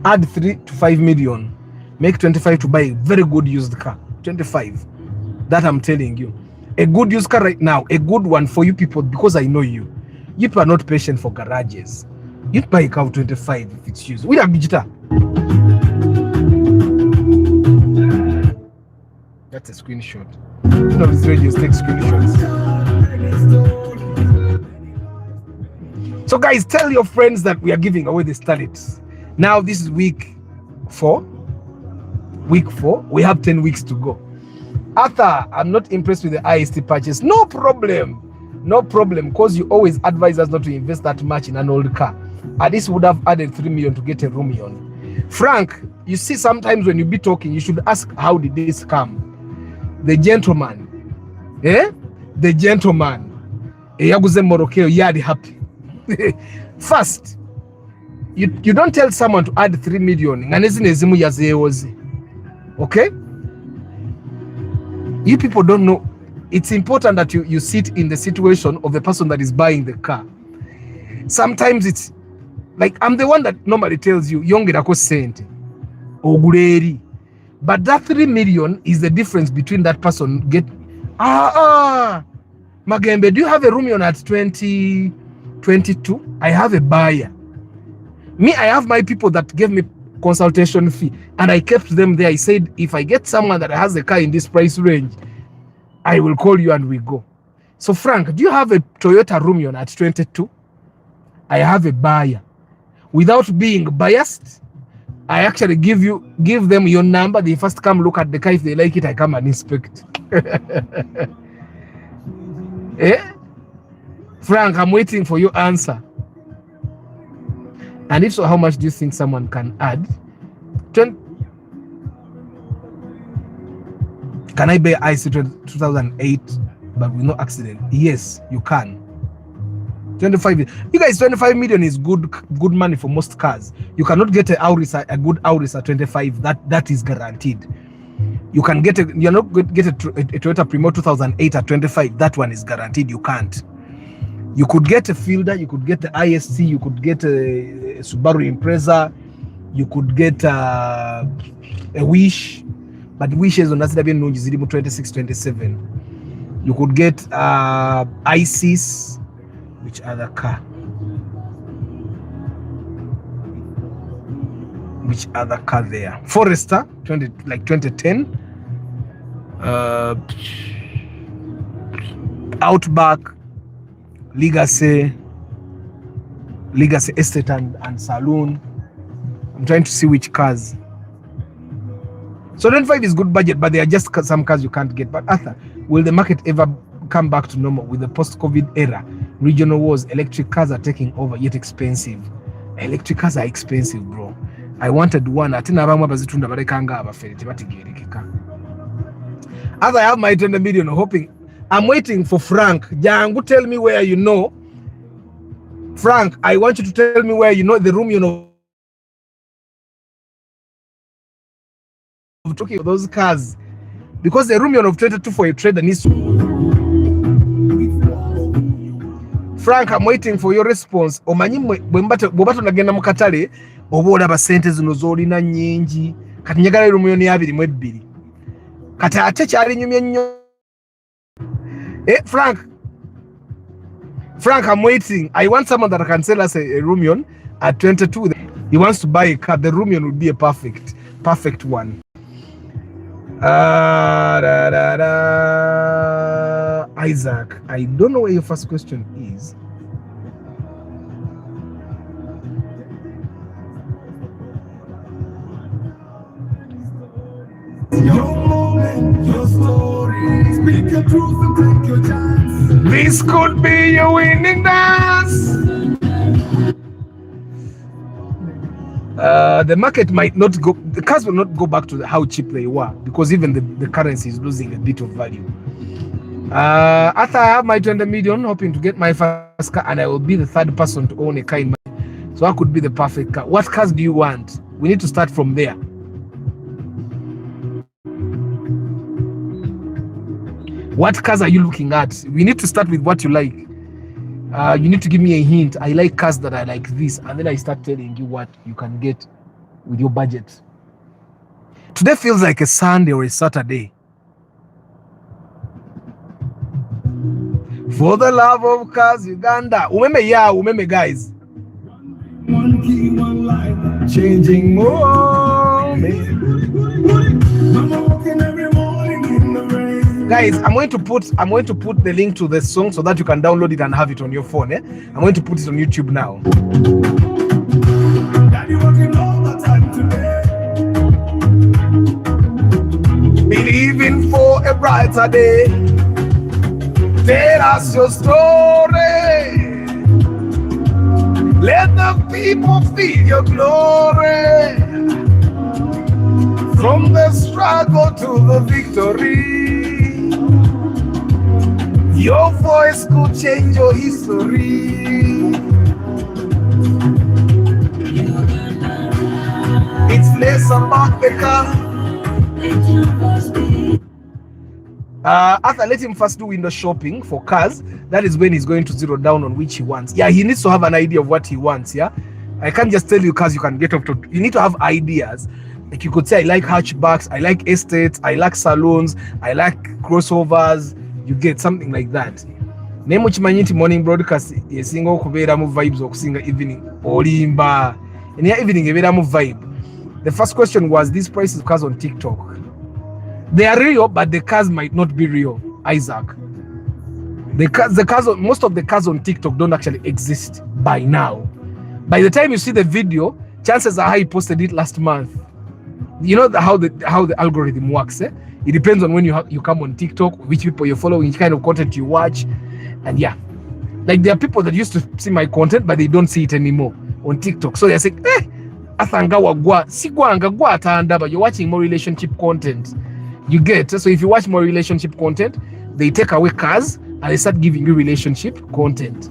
Add 3 to 5 million. Make 25 to buy a very good used car. 25. That I'm telling you. A good used car right now, a good one for you people, because I know you. You people are not patient for garages. You'd buy a car of 25 if it's used. We have digital. That's a screenshot. You know, these radios take screenshots. So guys, tell your friends that we are giving away the Starlets. Now this is week 4. Week 4. We have 10 weeks to go. Arthur, I'm not impressed with the IST purchase. No problem. No problem. Because you always advise us not to invest that much in an old car. At least would have added 3 million to get a Rumion. Frank, you see, sometimes when you be talking, you should ask, how did this come? The gentleman, the gentleman, yaguze morokeo yadi happy. First, you don't tell someone to add 3 million. Okay? You people don't know. It's important that you sit in the situation of the person that is buying the car. Sometimes it's like I'm the one that normally tells you, yongerako sente ogureri. But that 3 million is the difference between that person get. Magembe, do you have a Rumion at 2022? I have a buyer. Me, I have my people that gave me consultation fee, and I kept them there. I said, if I get someone that has a car in this price range, I will call you and we go. So Frank, do you have a Toyota Rumion at 22? I have a buyer. Without being biased, I actually give them your number. They first come look at the car. If they like it, I come and inspect. Frank, I'm waiting for your answer. And if so, how much do you think someone can add? Can I buy IC 2008 but with no accident? Yes, you can. 25. You guys, 25 million is good money for most cars. You cannot get a good Auris at 25. That is guaranteed. You can get you're not going to get a Toyota Primo 2008 at 25. That one is guaranteed. You can't. You could get a Fielder, you could get the ISC, you could get a Subaru Impreza, you could get a Wish, but Wish is on that 26, 27. You could get ISIS. Which other car? Which other car there? Forester, 2010. Outback, Legacy Estate and Saloon. I'm trying to see which cars. So 25 is good budget, but there are just some cars you can't get. But Arthur, will the market ever come back to normal with the post-COVID era? Regional wars, electric cars are taking over, yet expensive. Electric cars are expensive, bro. I wanted one. As I have my 20 million, hoping. I'm waiting for Frank. Jangu, tell me where you know. Frank, I want you to tell me where you know the room you know. Talking about those cars. Because the room of 22 for a trader needs to. Frank, I'm waiting for your response. Omanyi bw'obato nagenda mu katale oba olaba ssente zino z'olina nnyingi kati njagala room yo ne 22. Kati ate kyalinyumye nnyo. Frank, I'm waiting. I want someone that can sell us a Rumion at 22. He wants to buy a car. The Rumion would be a perfect one. Isaac, I don't know where your first question is. Your moment, your story. Speak your truth and take your chance. This could be your winning dance. The market might not go, the cars will not go back to how cheap they were because even the currency is losing a bit of value. After I have my 20 million, hoping to get my first car, and I will be the third person to own a car in my, so I could be the perfect car. What cars do you want? We need to start from there. What cars are you looking at? We need to start with what you like. You need to give me a hint. I like cars that are like this, and then I start telling you what you can get with your budget. Today feels like a Sunday or a Saturday. For the love of cars, Uganda. Umeme guys. One key, one line. Changing more. Mama walking every morning in the rain. Guys, I'm going to put the link to the song so that you can download it and have it on your phone. I'm going to put it on YouTube now. Daddy working all the time today. Believing for a brighter day. Tell us your story. Let the people feel your glory. From the struggle to the victory. Your voice could change your history. It's less about the car. After let him first do window shopping for cars, that is when he's going to zero down on which he wants. Yeah, he needs to have an idea of what he wants. Yeah, I can't just tell you cars you can get up to. You need to have ideas. Like you could say, I like hatchbacks, I like estates, I like saloons, I like crossovers. You get something like that. Name which maniti morning broadcast is single kuberamu vibes or single evening olimba. In the evening eberamu vibe. The first question was these prices of cars on TikTok. They are real, but the cars might not be real, Isaac. The cars, most of the cars on TikTok don't actually exist by now. By the time you see the video, chances are high you posted it last month. You know how the algorithm works. It depends on when you come on TikTok, which people you're following, which kind of content you watch, and yeah, like there are people that used to see my content, but they don't see it anymore on TikTok. So they're saying, but you're watching more relationship content. You get, so if you watch more relationship content, they take away cars and they start giving you relationship content.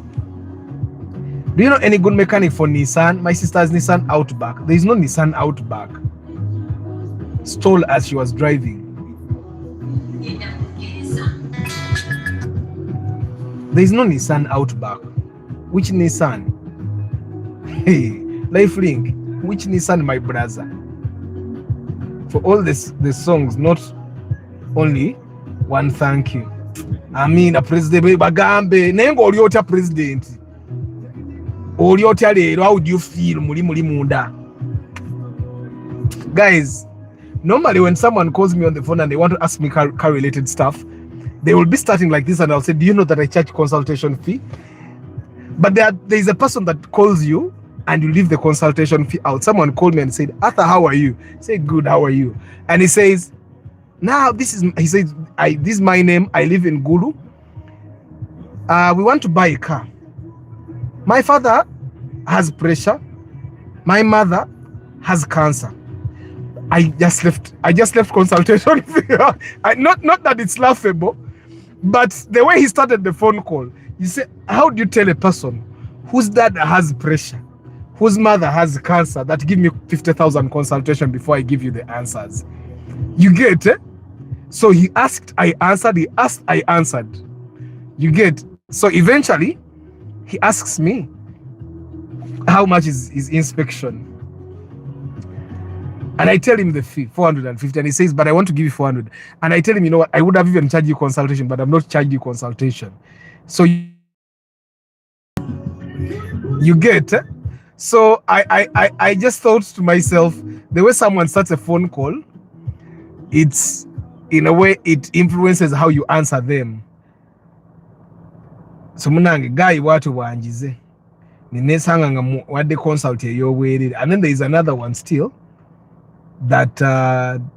Do you know any good mechanic for Nissan? My sister's Nissan Outback. There is no Nissan Outback. Stole as she was driving. There is no Nissan Outback. Which Nissan? Hey, Lifelink. Which Nissan, my brother? For all the songs, not only one thank you. I mean, a president bagambe nengo oliota president. oli otya leero, how do you feel muli munda? Guys, normally when someone calls me on the phone and they want to ask me car related stuff, they will be starting like this and I'll say, do you know that I charge consultation fee? But there is a person that calls you and you leave the consultation fee out. Someone called me and said, Arthur, how are you? I say, good, how are you? And he says, now he says, this is my name, I live in Gulu. We want to buy a car. My father has pressure. My mother has cancer. I just left consultation fee. Not that it's laughable, but the way he started the phone call, you say, how do you tell a person whose dad has pressure, whose mother has cancer, that give me 50,000 consultation before I give you the answers? You get it? So he asked, I answered, he asked, I answered. You get? So eventually, he asks me, how much is his inspection? And I tell him the fee, 450, and he says, but I want to give you 400. And I tell him, you know what, I would have even charged you consultation, but I'm not charging you consultation. So you get? So I just thought to myself, the way someone starts a phone call, it's, in a way, it influences how you answer them. So munange guy watu wanjize ninesanga nga wadde consult ey'obwerere. And then there is another one still that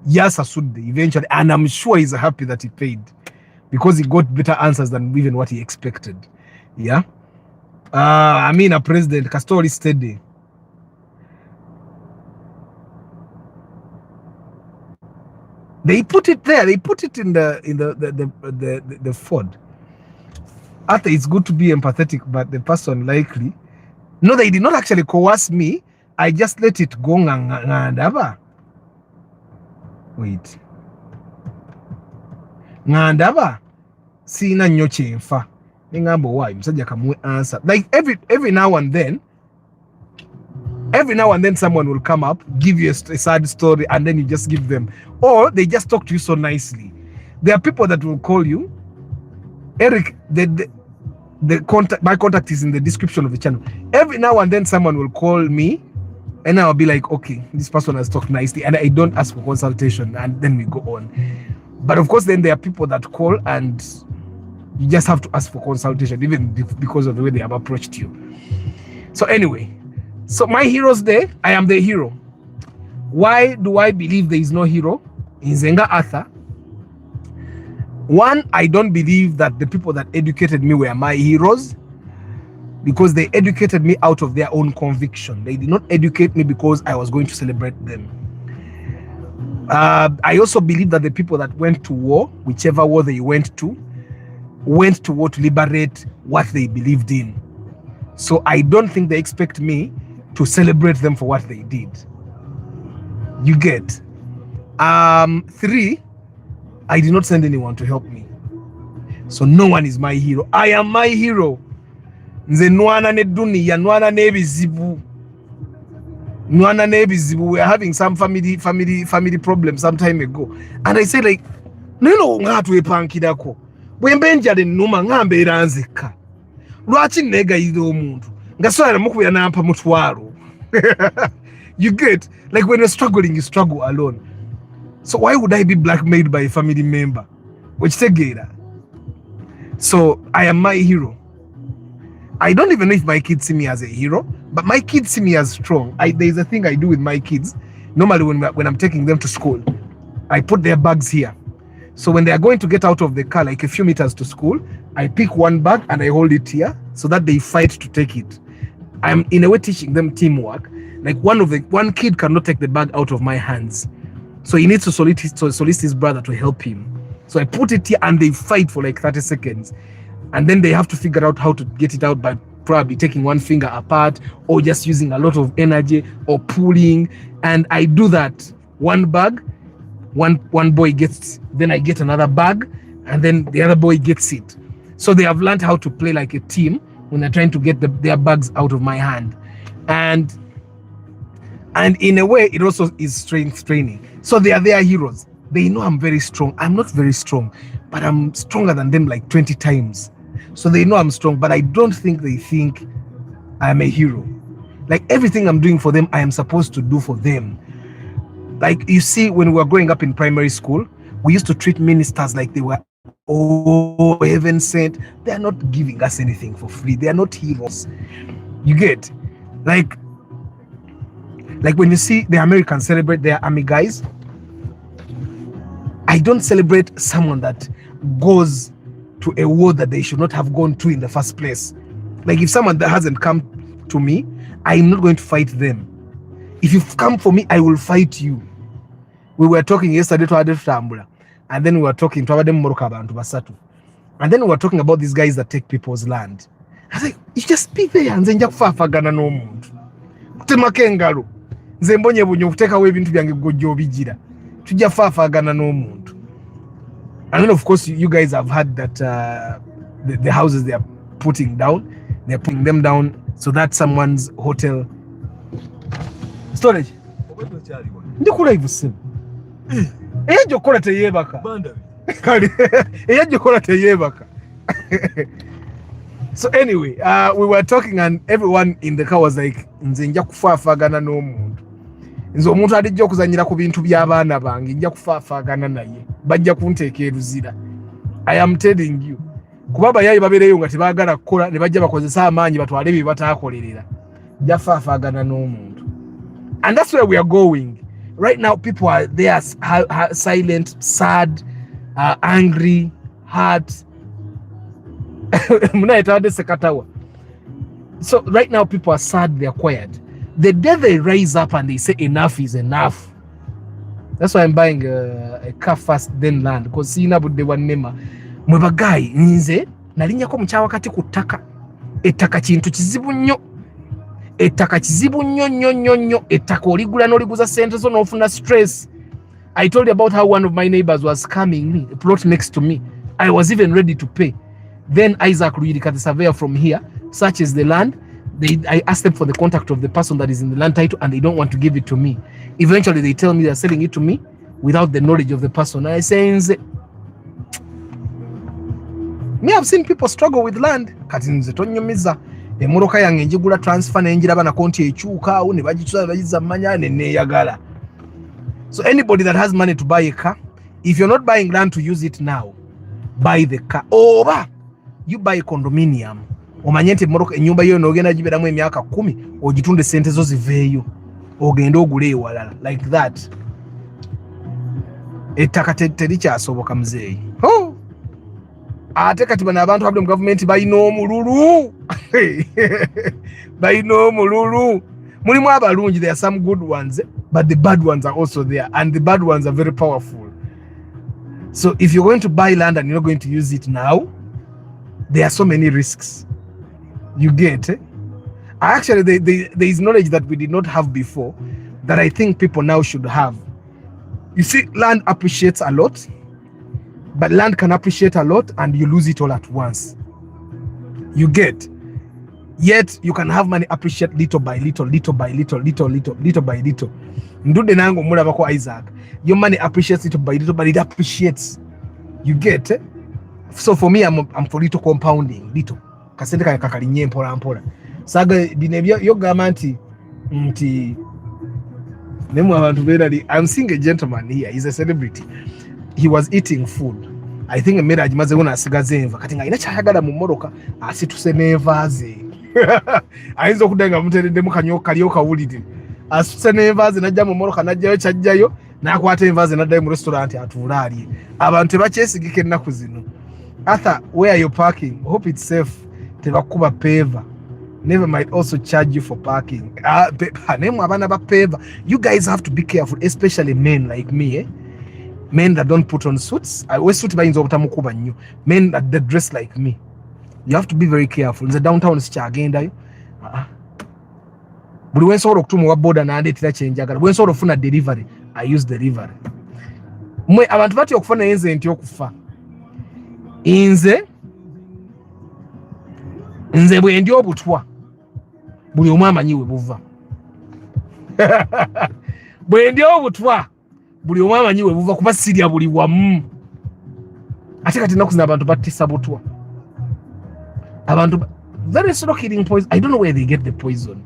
yasasudde eventually, and I'm sure he's happy that he paid because he got better answers than even what he expected. Yeah. I mean, a president Castori steady. They put it there. They put it in the Ford. After, it's good to be empathetic, but the person likely, no, they did not actually coerce me. I just let it go. Ngandaba. Wait. Ngandaba. Sina nyoche mfa. Ningambo why? Msaja kamwe answer. Like every now and then someone will come up, give you a sad story, and then you just give them, or they just talk to you so nicely. There are people that will call you, Eric, the contact, my contact is in the description of the channel. Every now and then someone will call me and I'll be like, okay, this person has talked nicely, and I don't ask for consultation, and then we go on. But of course, then there are people that call and you just have to ask for consultation, even because of the way they have approached you. So anyway, so my hero's day, I am the hero. Why do I believe there is no hero in Zenga Arthur? One, I don't believe that the people that educated me were my heroes, because they educated me out of their own conviction. They did not educate me because I was going to celebrate them. I also believe that the people that went to war, whichever war they went to war to liberate what they believed in. So I don't think they expect me to celebrate them for what they did. You get? 3, I did not send anyone to help me. So no one is my hero. I am my hero. Nze nwana ne dunia, nwana ne bizibu. Nwana ne bizibu. We are having some family problem some time ago. And I said, like, no ngatu epankidako. Bwembenja de numa ngambe iranzika. Lwachi nega yido omuntu. Ngasoya mukuya nampa mutwaro. You get? Like when you're struggling, you struggle alone. So why would I be blackmailed by a family member? Which tegera. So I am my hero. I don't even know if my kids see me as a hero, but my kids see me as strong. There's a thing I do with my kids. Normally when I'm taking them to school, I put their bags here. So when they are going to get out of the car, like a few meters to school, I pick one bag and I hold it here so that they fight to take it. I'm in a way teaching them teamwork. Like one kid cannot take the bag out of my hands. So he needs to solicit his brother to help him. So I put it here and they fight for like 30 seconds. And then they have to figure out how to get it out by probably taking one finger apart or just using a lot of energy or pulling. And I do that. One bag, one boy gets, then I get another bag, and then the other boy gets it. So they have learned how to play like a team when they're trying to get their bags out of my hand. And in a way, it also is strength training. So they are their heroes. They know I'm very strong. I'm not very strong, but I'm stronger than them like 20 times. So they know I'm strong, but I don't think they think I am a hero. Like everything I'm doing for them, I am supposed to do for them. Like you see, when we were growing up in primary school, we used to treat ministers like they were heaven sent. They are not giving us anything for free. They are not heroes. You get, like when you see the Americans celebrate their army guys, I don't celebrate someone that goes to a war that they should not have gone to in the first place. Like if someone that hasn't come to me, I'm not going to fight them. If you've come for me, I will fight you. We were talking yesterday to Adefambula, and then we were talking to Abadem Morokaba and to Basatu. And then we were talking about these guys that take people's land. I was like, you just be there and then you fafagana no muntu. Kutemake engalo. Nze mbonye bunyo kuteka we bintu byange gojo bigira. Tujja fafagana no muntu. And then of course you guys have heard that the houses they are putting down, they're putting them down so that someone's hotel storage. Ndikula ivusimu. Ejo kola teyebaka. Banda. Ejo kola teyebaka. So anyway, we were talking and everyone in the car was like, nze nja kufafagana n'omuntu. Nze omuntu alijja okuzanyira ku bintu by'abaana bange nja kufafagana naye. Bajja kunteeka eruzira. I am telling you. Kuba bayayi babeereyo nga tebaagala kukola ne bajja bakozesa amaanyi batwale bye bataakolerera. Nja fafagana n'omuntu. And that's where we are going. Right now, people are there silent, sad, angry, hurt. So right now, people are sad, they are quiet. The day they rise up and they say enough is enough. That's why I'm buying a car first, then land. Because sina budde wanema. Mwebagai, nze, nalinya ko mchawa kati kutaka. Etaka chintu kizibu nnyo. Etaka kizibu nnyo. Etaka oligula n'oliguza sente zo n'ofuna stress. I told you about how one of my neighbors was scamming me, a plot next to me. I was even ready to pay. Then Isaac Ruirika, the surveyor from here, searches the land. I asked them for the contact of the person that is in the land title and they don't want to give it to me. Eventually they tell me they're selling it to me without the knowledge of the person. I say, me have seen people struggle with land. Katinze tonyumiza. Emoroka yange njigula transfer nenjira bana konti echuka ne bagichuza bagiza manya ne neyagala. So anybody that has money to buy a car, if you're not buying land to use it now, buy the car. Oba you buy a condominium. Omanyente moroka enyumba yo nogenda giberamu emyaka 10 ogitunde sente zo ziveeyo. Ogenda ogule ewalala like that. Ettaka terikyasoboka muzeeyi. Oh. Ate kati bana abantu abadde mu government bayina omululu. Bayina omululu. Mulimu abalungi, there are some good ones, but the bad ones are also there, and the bad ones are very powerful. So if you're going to buy land and you're not going to use it now, there are so many risks. You get it? Actually, there is knowledge that we did not have before that I think people now should have. You see, land appreciates a lot, but land can appreciate a lot and you lose it all at once. You get? Yet you can have money appreciate little by little. Ndude nango mulaba ko Isaac. Your money appreciates little by little, but it appreciates. You get it? So for me, I'm for little compounding. Little. Kasente kaya kakalinye mpola. Saga binebyo yo gamanti nti nemu abantu berali. I'm seeing a gentleman here. He's a celebrity. He was eating food. I think a mera ajimaze wona asigaze enva. Kati nga ina kyayagala mu moroka asituse nevaze. Ayinza okudenga muteredde mu kanyoka lyo kawulide. Asituse nevaze najja mu moroka najjayo kyajjayo nakwata envaze naddayo mu restaurant atulaalye. Abantu bakyesigike ennaku zino. Arthur, where are you parking? Hope it's safe. Tebakuba peva. Never might also charge you for parking. You guys have to be careful, especially men like me. Men that don't put on suits. I always suit by new. Men that dress like me. You have to be very careful. In the downtown is agenda. But when sort of to more border and I change, when sort of fun delivery, I use delivery. I want to your phone is in Tiokufa. Nze bwendi obutwa buli omu amanyiwe buva. Bwendi obutwa buli omu amanyiwe buva kuba sirya buli wamu. Ate kati nakuzina abantu batisa butwa. Abantu very slow killing poison. I don't know where they get the poison,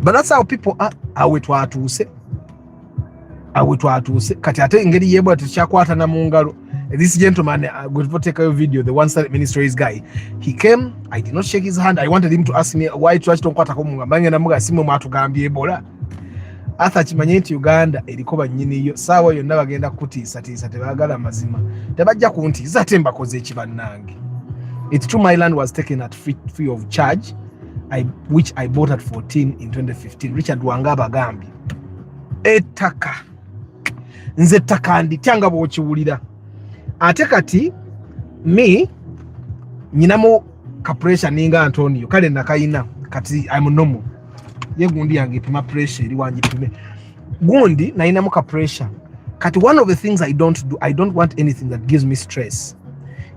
but that's how people are. Awetwatuse kati ate engeri yebo tuchakwata na mungalo. This gentleman, going to take a video, the one-sided ministries guy, he came, I did not shake his hand. I wanted him to ask me why church don't kwata komunga bange na muga simu matugambye ebola. Atha kimanye nti Uganda erikoba nyini yo sawa yonna bagenda kutiisa tebagala mazima tebajja kuntiisa temba koze ekibannange. It's true my land was taken at free of charge, which I bought at 14 in 2015. Richard Wangaba Gambi ettaka nze ttaka ndityanga bw'okiwulira ate kati me nyinamu ka pressure ninga Antonio kale nakayina kati I'm normal ye gundi yange pima pressure eri wanjipime gundi nainamu ka pressure kati. One of the things I don't want anything that gives me stress.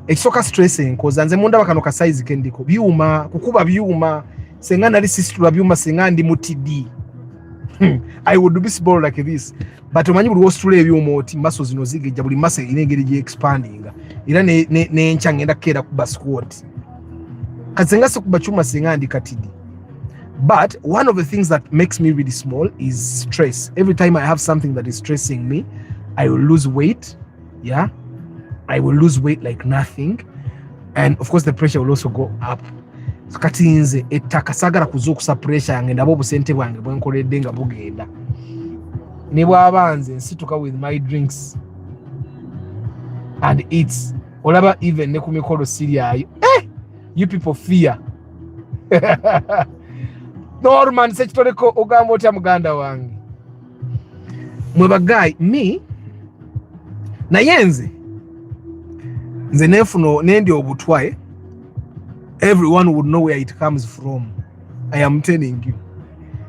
Ekisoka stress enkoza nze munda bakano ka size kendiko byuma kukuba byuma senga nali sistula byuma senga ndi mutidi. I would be small like this, but omanyi buli wositula ebyuma oti muscle zino zigejja buli muscle ine engeri gye expanding era ne ncha ngenda kera kuba squat kazenga se kuba chuma senga ndi katidi. But one of the things that makes me really small is stress. Every time I have something that is stressing me, I will lose weight. Yeah, I will lose weight like nothing, and of course the pressure will also go up. Kati nze ettaka sagala kuzukusa pressure yange ndabo busente bwange bwenkoledde nga bugenda ne bwabanze nsituka with my drinks and eats olaba even ne ku mikolo siryayo. You people fear. Norman sekitoleko ogamba otya muganda wange mwe bagayi me naye nze nefuno nendi obutwaye. Everyone would know where it comes from. I am telling you.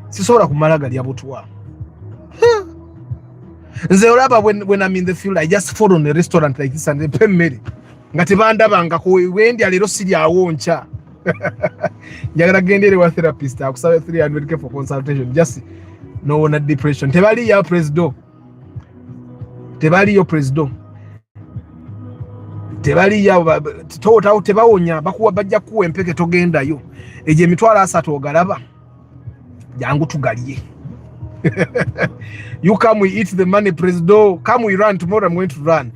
Sisobola kumala gali abutwa. Nze olaba when I'm in the field, I just fall on a restaurant like this and they pay me. Ngati bandabanga ko wendi alero siri awoncha. Njagala gendere wa therapist akusaba 300k for consultation. Just no one depression. Tebali ya president. Tebali ya tota tebawonya bakuwa bajja kuwa empeke togendayo eje mitwala asatu ogalaba jangu tugaliye. You come, we eat the money, president. Come, we run. Tomorrow I'm going to run.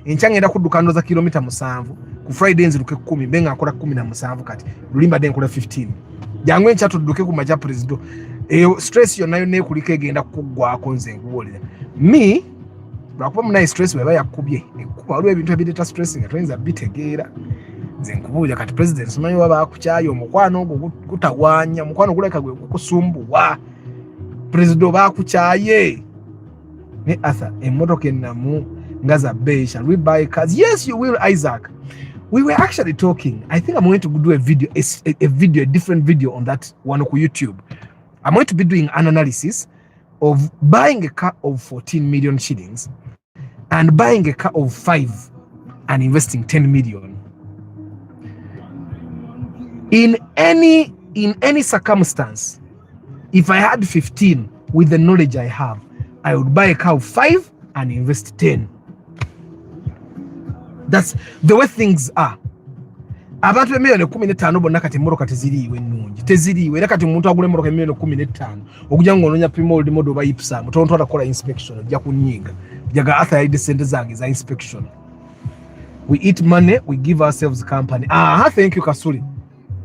Enchangenda kudduka ndoza kilomita 7 ku Friday nziruke 10 benga akola 17 kati lulimba den kola 15 jangu encha tudduke ku maja president. Stress yo nayo ne kulika egenda kugwako nze nguwolera me lwakuba muna stress bwe yakubye ekuba olwe ebintu ebireta stress nga twenza bitegeera nze nkubuulira kati president simanyi waba akukyayo omukwano ogwo gutawanya mukwano guleka gwe kusumbuwa president bakukyaye ne Arthur emmotoka ennamu ngaza bay. Shall we buy cars? Yes, you will, Isaac. We were actually talking. I think I'm going to do a different video on that one on YouTube. I'm going to be doing an analysis of buying a car of 14 million shillings and buying a car of 5 and investing 10 million. In any circumstance, if I had 15 with the knowledge I have, I would buy a car of 5 and invest 10. That's the way things are. Abantu emiliyoni 15 bonna kati mmoroka teziriiwe ennungi teziriiwe era kati omuntu agula emmoroka emiliyoni 15 okujja ng'ononya pre-mold model oba ipsa tonto atakola inspection ojja kunyinga jaga Arthur yalidde sente zange za inspection. We eat money, we give ourselves company. Thank you Kasuli.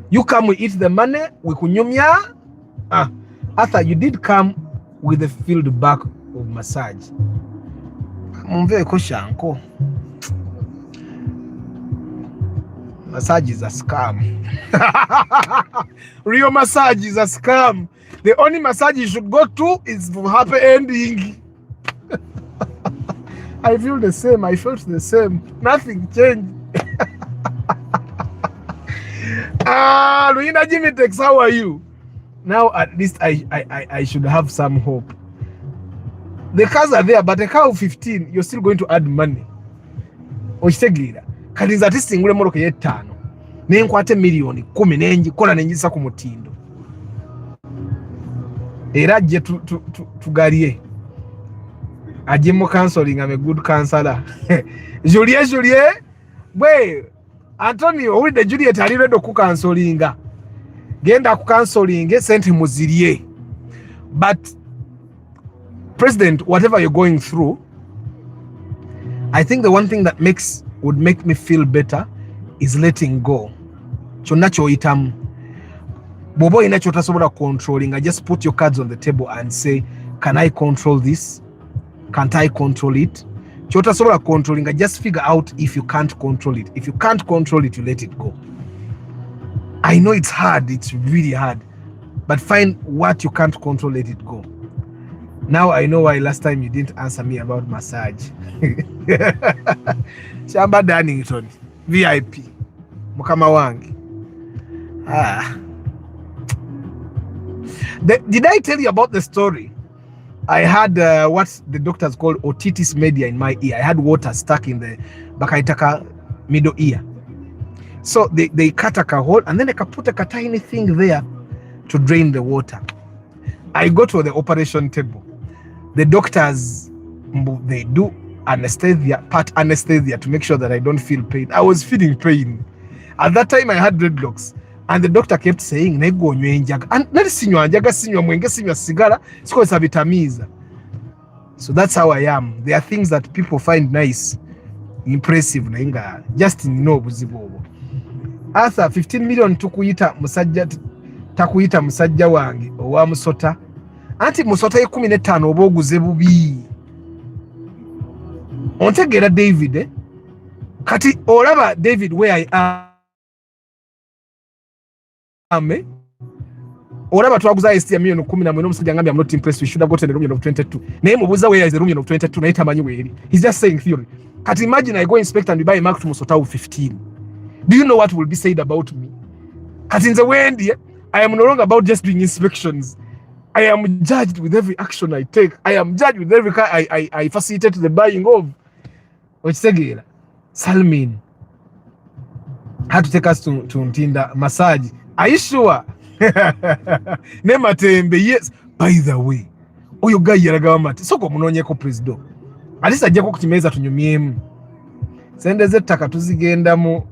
You come, we eat the money, we kunyumya. Arthur, you did come with the field back of massage. Mumveko shanko. Massage is a scam. Real massage is a scam. The only massage you should go to is for happy ending. I feel the same. I felt the same. Nothing changed. Luina Jimmy Tex, how are you? Now at least I should have some hope. The cars are there, but a car of 15, you're still going to add money. Ochitegera. Kati nzati singule moroka ye 5. Nenkwate miliyoni 10 nenji kola nenjisa ku mutindo. Era je tugalie. Aje mo counseling, I'm a good counselor. Julie, we Antonio owulidde Juliet ali ready okukansolinga. Genda kukansolinge sente muzirye. But President, whatever you're going through, I think the one thing that would make me feel better is letting go. Kyonna kyoyitamu. Bw'oba olina kyotasobola controlling, just put your cards on the table and say, can I control this? Can't I control it? Kyotasobola controlling, just figure out if you can't control it. If you can't control it, you let it go. I know it's hard, it's really hard, but find what you can't control, let it go. Now I know why last time you didn't answer me about massage. Shamba Darlington, VIP, Mukama wangi. Did I tell you about the story? I had what the doctors call otitis media in my ear. I had water stuck in the Bakaitaka middle ear. So they cut a hole and then they put a tiny thing there to drain the water. I go to the operation table. The doctors, they do anesthesia, part anesthesia to make sure that I don't feel pain. I was feeling pain. At that time I had dreadlocks. And the doctor kept saying, "Nego nywe njaga." And not sinywa njaga, sinywa mwenge, sinywa sigara, siko sabitamiza. So that's how I am. There are things that people find nice, impressive, na just know buzibobo. Asa 15 million tukuyita musajja, takuyita musajja wange owa musota. Anti musota ye 15 oboguze bubi. Ontegera David, eh? Kati olaba David where I am. Olaba twaguza ST ya million 10 n'omusajja ngambye I'm not impressed, we should have gotten a million of 22. Naye mubuza where is the million of 22 naye tamanyi weri. He's just saying theory. Kati imagine I go inspect and buy a mark to musota of 15. Do you know what will be said about me? Kati nze wendi, I am no longer about just doing inspections. I am judged with every action I take. I am judged with every car I facilitate the buying of. Okitegera. Salmin had to take us to Ntinda massage. Are you sure? Nematembe, yes. By the way, oyo guy yalaga mati soko munonyeko president. Alisa ajja kukutimeza tunyumyemu. Sendeze taka tuzigenda mu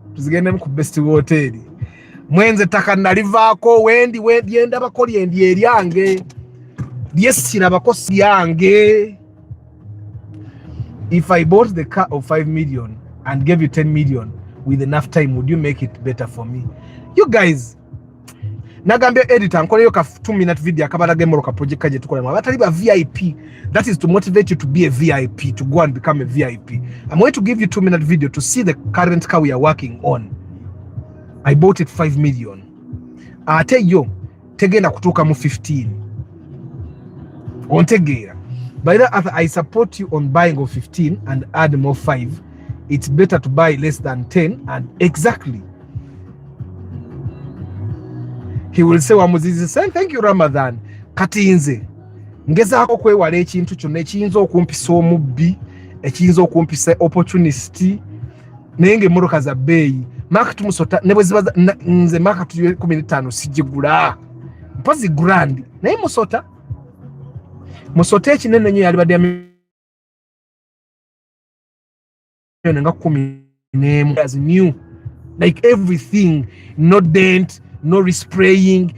ku best hotel. Mwenze taka nalivaako wendi yenda bakoli endi eryange. Lyesira bakosi yange. If I bought the car of 5 million and gave you 10 million with enough time, would you make it better for me? You guys, nagambye editor nkoleyo ka 2-minute video akabalage moro ka project kaje tukolema batali ba VIP. That is to motivate you to be a VIP, to go and become a VIP. I'm going to give you 2-minute video to see the current car we are working on. I bought it 5 million. Ate yo tegenda kutuka mu 15. Ontegera. By that, I support you on buying of 15 and add more 5. It's better to buy less than 10 and exactly. He will say, Wamuzizi saying, thank you, Ramadan. Katinze. Ngezaako kwewala ekintu kyonna ekiyinza okumpisa omubbi, ekiyinza okumpisa opportunity, naye ng'emmotoka za bbeeyi. Maka tumusota, ne bwe ziba nze maka 15 sijigula. Mpozi grand. Naye musota. Musota ekinene nnyo yalibadde nga 11 as new. Like everything, no dent, no respraying,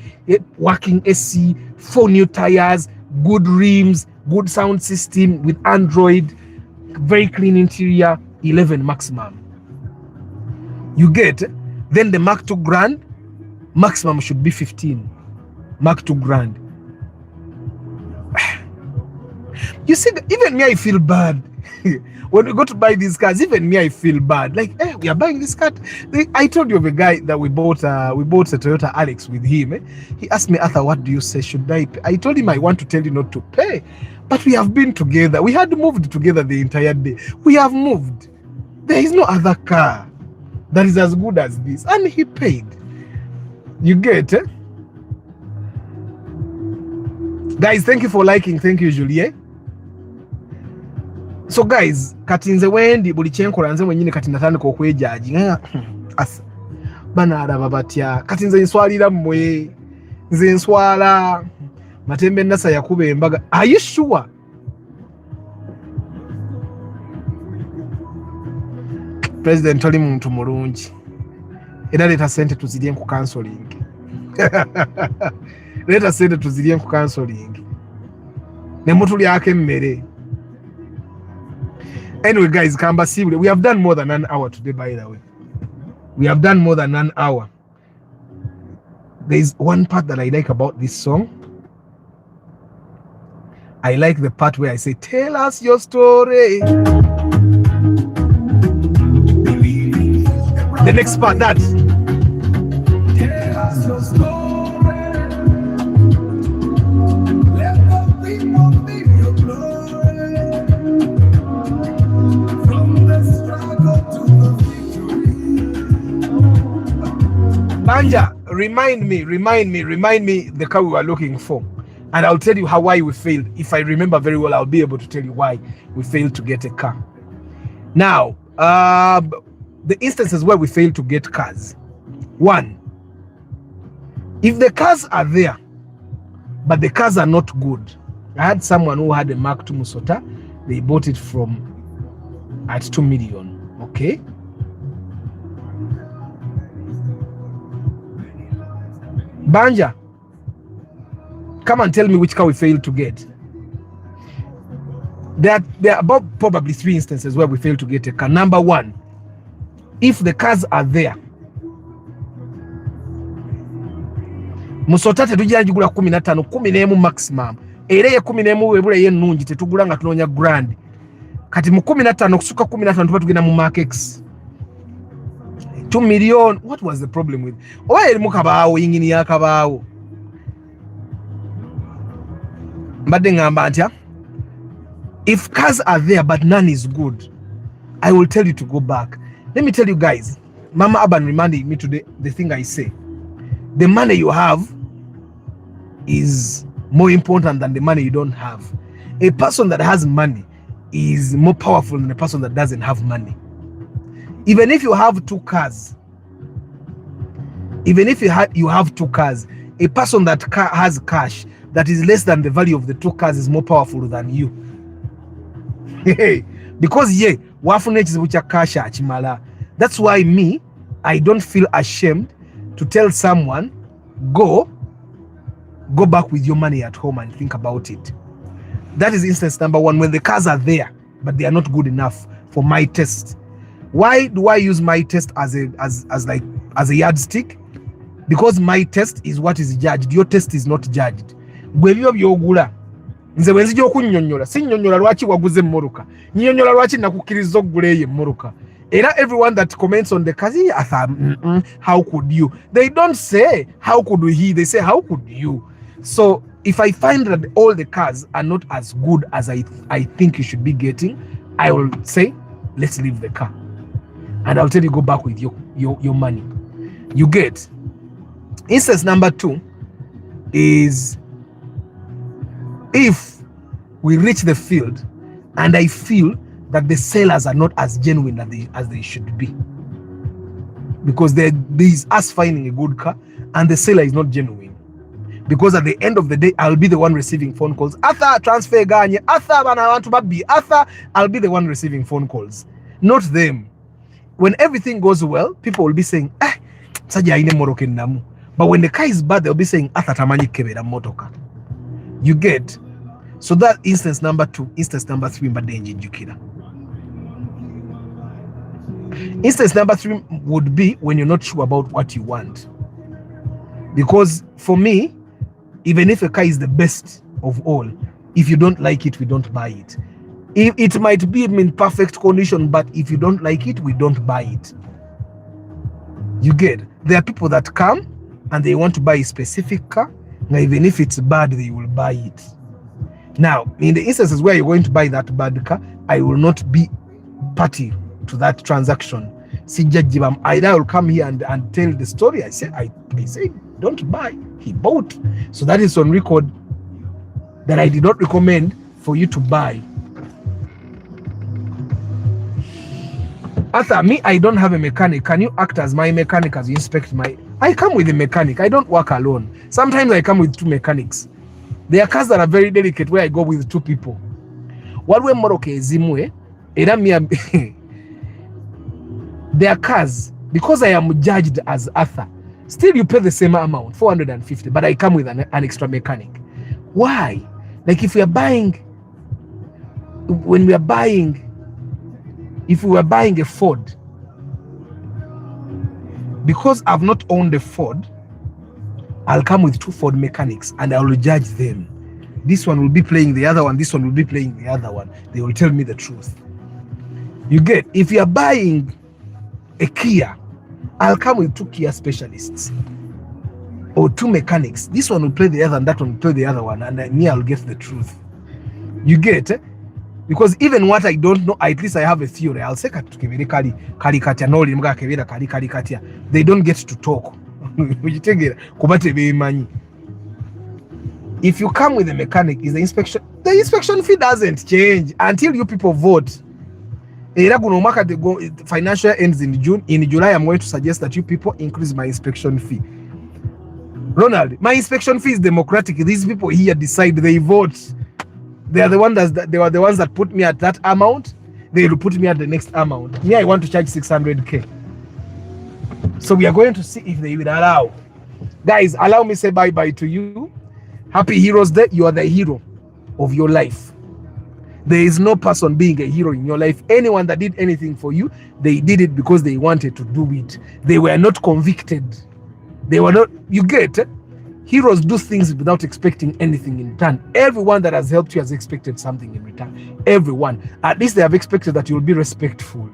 working AC, 4 new tires, good rims, good sound system with Android, very clean interior, 11 maximum. You get, then the Mark 2 grand, maximum should be 15. Mark 2 grand. You see, even me, I feel bad. When we go to buy these cars, even me, I feel bad. Like, hey, we are buying this car. I told you of a guy that we bought a Toyota Alex with him. He asked me, Arthur, what do you say? Should I pay? I told him I want to tell you not to pay. But we have been together. We had moved together the entire day. We have moved. There is no other car that is as good as this. And he paid. You get it? Guys, thank you for liking. Thank you, Julie. So guys, katinze wendi buli kyenkola nze mwenyine kati natandika okwejaji. Asa bana araba batya. Katinze nswalira mmwe. Nze nswala. Matembe nasa yakube embaga. Are you sure? President oli muntu mulungi. era leeta sente tuzirye ku counseling. Leeta sente tuzirye ku counseling. Ne mutulyako emmere. Anyway, guys, Kambasibule, we have done more than an hour today, by the way. We have done more than an hour. There is one part that I like about this song. I like the part where I say, tell us your story. The next part, that. Tell us your story. Let the people feel your glory. From the struggle to the victory. Banja, remind me the car we were looking for. And I'll tell you why we failed. If I remember very well, I'll be able to tell you why we failed to get a car. Now, the instances where we failed to get cars. One, if the cars are there, but the cars are not good. I had someone who had a Mark II Musota. They bought it at 2 million. Okay. Banja, come and tell me which car we failed to get. There are about probably 3 instances where we failed to get a car. Number 1, if the cars are there, Musota tetujja njigula 15 11 maximum. Era ye 11 webula ye nnungi tetugula nga tunonya grand. Kati mu 15 kusuka 15 tuba tugenda mu Mark X. 2 million. What was the problem with? Oya erimu kabaawo yingini ya kabaawo. Mbadde ngamba ntya? If cars are there but none is good, I will tell you to go back. Let me tell you guys, Mama Aban reminded me today the thing I say. The money you have is more important than the money you don't have. A person that has money is more powerful than a person that doesn't have money. Even if you have 2 cars, you have 2 cars, a person that has cash that is less than the value of the 2 cars is more powerful than you. Because wafuna ekizibu kya cash akimala. That's why I don't feel ashamed to tell someone, go back with your money at home and think about it. That is instance number 1, when the cars are there but they are not good enough for my test. Why do I use my test as a yardstick? Because my test is what is judged. Your test is not judged. Bwe byo byogula nze bwe nzija okunnyonnyola sinnyonnyola lwaki waguze emmoroka, nnyonnyola lwaki nakukkiriza okugula eyo emmoroka. Era everyone that comments on the cars, how could you? They don't say how could he, they say how could you? So if I find that all the cars are not as good as I think you should be getting, I will say let's leave the car, and I'll tell you go back with your money. You get. Instance number 2 is if we reach the field and I feel that the sellers are not as genuine as they should be, because there is us finding a good car and the seller is not genuine. Because at the end of the day, I'll be the one receiving phone calls. Arthur, transfer ganye. Arthur, I want to baby. Arthur, I'll be the one receiving phone calls, not them. When everything goes well, people will be saying, saja ine moroke namu. But when the car is bad, they'll be saying, Arthur tamanyi kebera motoka. You get. So that instance number 2, instance number 3, mbadenji jukira. Instance number 3 would be when you're not sure about what you want. Because for me, even if a car is the best of all, if you don't like it, we don't buy it. It might be in perfect condition, but if you don't like it, we don't buy it. You get. There are people that come and they want to buy a specific car. Now, even if it's bad, they will buy it. Now, in the instances where you're going to buy that bad car, I will not be party to that transaction. I will come here and tell the story. I say, don't buy. He bought. So that is on record that I did not recommend for you to buy. Arthur, I don't have a mechanic. Can you act as my mechanic as you inspect my... I come with a mechanic. I don't work alone. Sometimes I come with 2 mechanics. There are cars that are very delicate where I go with 2 people. What we moroke zimwe, there are cars because I am judged as Arthur, still you pay the same amount, 450, but I come with an extra mechanic. Why? Like if we are buying, if we were buying a Ford, because I've not owned a Ford, I'll come with 2 Ford mechanics and I will judge them. This one will be playing the other one, this one will be playing the other one. They will tell me the truth. You get, if you are buying a Kia, I'll come with 2 Kia specialists or 2 mechanics. This one will play the other and that one will play the other one, and me, I'll get the truth. You get, because even what I don't know, at least I have a theory. I'll say they don't get to talk. If you come with a mechanic, is the inspection fee doesn't change until you people vote. The financial year ends in June. In July, I'm going to suggest that you people increase my inspection fee. Ronald, my inspection fee is democratic. These people here decide, they vote. They are the ones that put me at that amount. They will put me at the next amount. Me, I want to charge 600K. So we are going to see if they will allow. Guys, allow me say bye-bye to you. Happy Heroes Day. You are the hero of your life. There is no person being a hero in your life. Anyone that did anything for you, they did it because they wanted to do it. They were not convicted. They were not, you get, heroes do things without expecting anything in return. Everyone that has helped you has expected something in return. Everyone. At least they have expected that you will be respectful.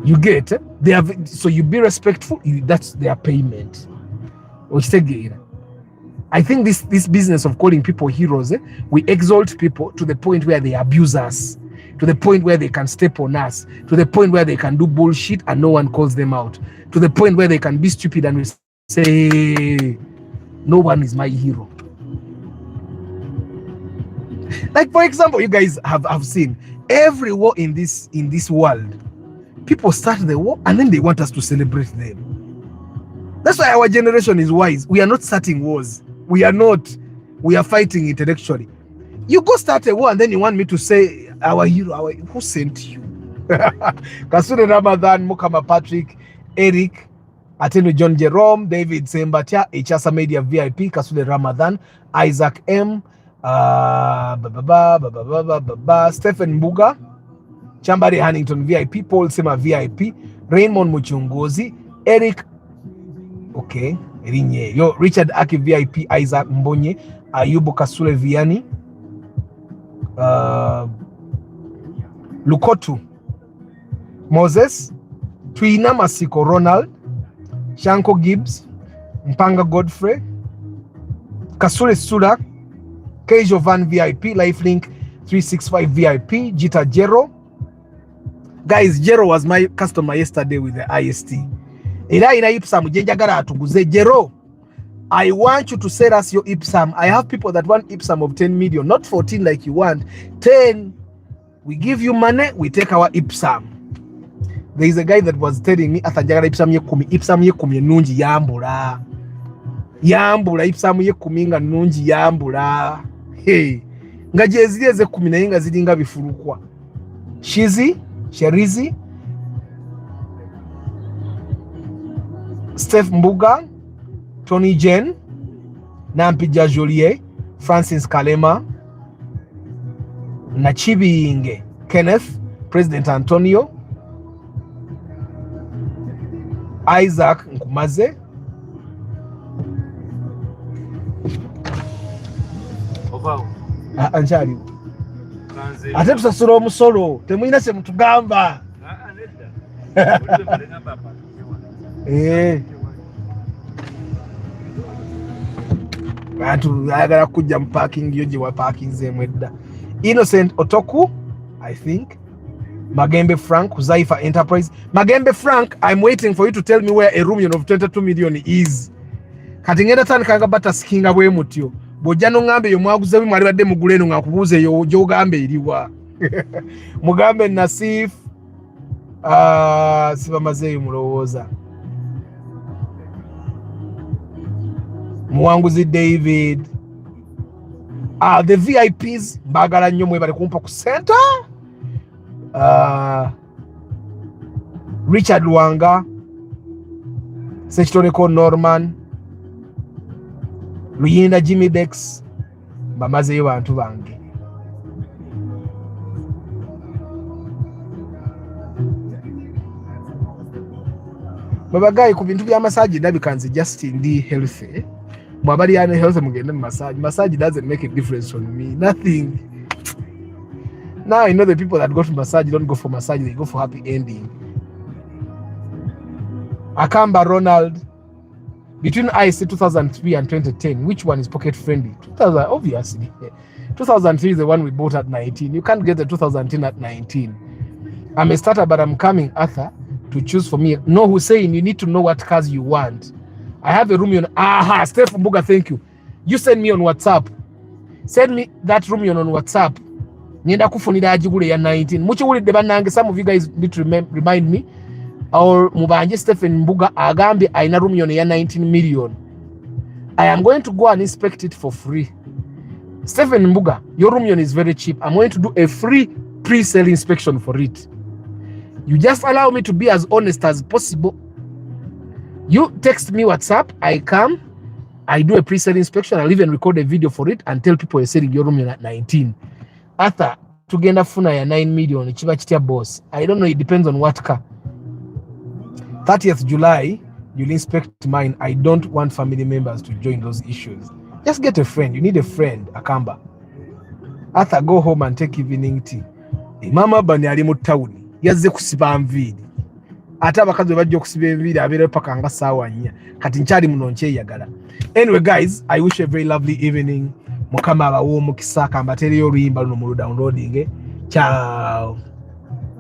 You get, they have, so you be respectful, that's their payment. I think this business of calling people heroes, we exalt people to the point where they abuse us, to the point where they can step on us, to the point where they can do bullshit and no one calls them out, to the point where they can be stupid and we say, no one is my hero. Like, for example, you guys have seen every war in this world. People start the war and then they want us to celebrate them. That's why our generation is wise. We are not starting wars. We are not. We are fighting intellectually. You go start a war and then you want me to say our hero. Who sent you? Kasule Ramadan, Mukama Patrick, Eric, Atenu John Jerome, David Sembatia, Echasa Media VIP, Kasule Ramadan, Isaac M, Stephen Mbuga, Chambari Hannington VIP, Paul Sema VIP, Raymond Muchungozi, Eric, okay, yo, Richard Aki VIP, Isaac Mbonye, Ayubu Kasule Viani, Lukotu, Moses, Twina Masiko Ronald, Shanko Gibbs, Mpanga Godfrey, Kasule Sudak, Kejo Van VIP, Lifelink 365 VIP, Jita Jero. Guys, Jero was my customer yesterday with the IST. Jero, I want you to sell us your IPSAM. I have people that want IPSAM of 10 million, not 14 like you want. 10. We give you money, we take our IPSAM. There is a guy that was telling me, IPSAM yekumi nunji yambura. Yambura, IPSAM yekumi nga nunji yambura. Hey. Nga jezile ze kumi na inga zidinga bifurukwa. Shizi, Sherizi, Steph Mbuga, Tony Jen, Nampija Joliet, Francis Kalema, Nachibi Inge, Kenneth, President Antonio, Isaac Nkumaze, Anjali. Ate tusasula omusolo temulina kye mutugamba. Bantu ayagala kujja mu parking yo gye wa parking zemwedda. Innocent Otoku, I think. Magembe Frank, Zaifa Enterprise. Magembe Frank, I'm waiting for you to tell me where a room of 22 million is. Kati ngenda tandika bata sikinga bwe mutyo. Bojano ngambe yo mwaguze mwali badde muguleno ngakubuze yo jogambe iliwa. Mugambe Nasif siba mazeyo mulowoza. Mwanguzi David. The VIPs bagala nnyo mwe bali kumpa ku center. Richard Wanga, Sechitoneko Norman, Luyinda Jimmy Dex, bamazeyo bantu bange. Babagayi ku bintu bya massage ndabikanze just ndi healthy. Mwabali yana healthy mugende mu massage. Massage doesn't make a difference on me. Nothing. Now I know the people that go to massage don't go for massage, they go for happy ending. Akamba Ronald, between IC 2003 and 2010, which one is pocket friendly? 2000, obviously. 2003 is the one we bought at 19. You can't get the 2010 at 19. I'm a starter, but I'm coming, Arthur, to choose for me. No, Hussein, you need to know what cars you want. I have a room on. Aha, Steph Mbuga, thank you. You send me on WhatsApp. Send me that room on WhatsApp. Nienda kufunira ajigule ya 19. Muchiwulidde bannange, some of you guys need to remind me. Or mubanje Stephen Mbuga agambe aina room ya 19 million. I am going to go and inspect it for free. Stephen Mbuga, your room is very cheap. I'm going to do a free pre-sale inspection for it. You just allow me to be as honest as possible. You text me WhatsApp, I come, I do a pre-sale inspection, I'll even record a video for it and tell people you're selling your room at 19. After tugenda funa ya 9 million, chiba chitia boss. I don't know, it depends on what car. 30th July, you'll inspect mine. I don't want family members to join those issues. Just get a friend. You need a friend, Akamba. After go home and take evening tea. Mama bani ali mu town. Yazze kusiba nvidi. Ate abakazi bajja kusiba envidi abere paka nga sawa nnya. Kati nkyali muno nkyeyagala. Anyway guys, I wish a very lovely evening. Mukama abawo mukisa Akamba teriyo oluyimba luno mu downloading. Ciao.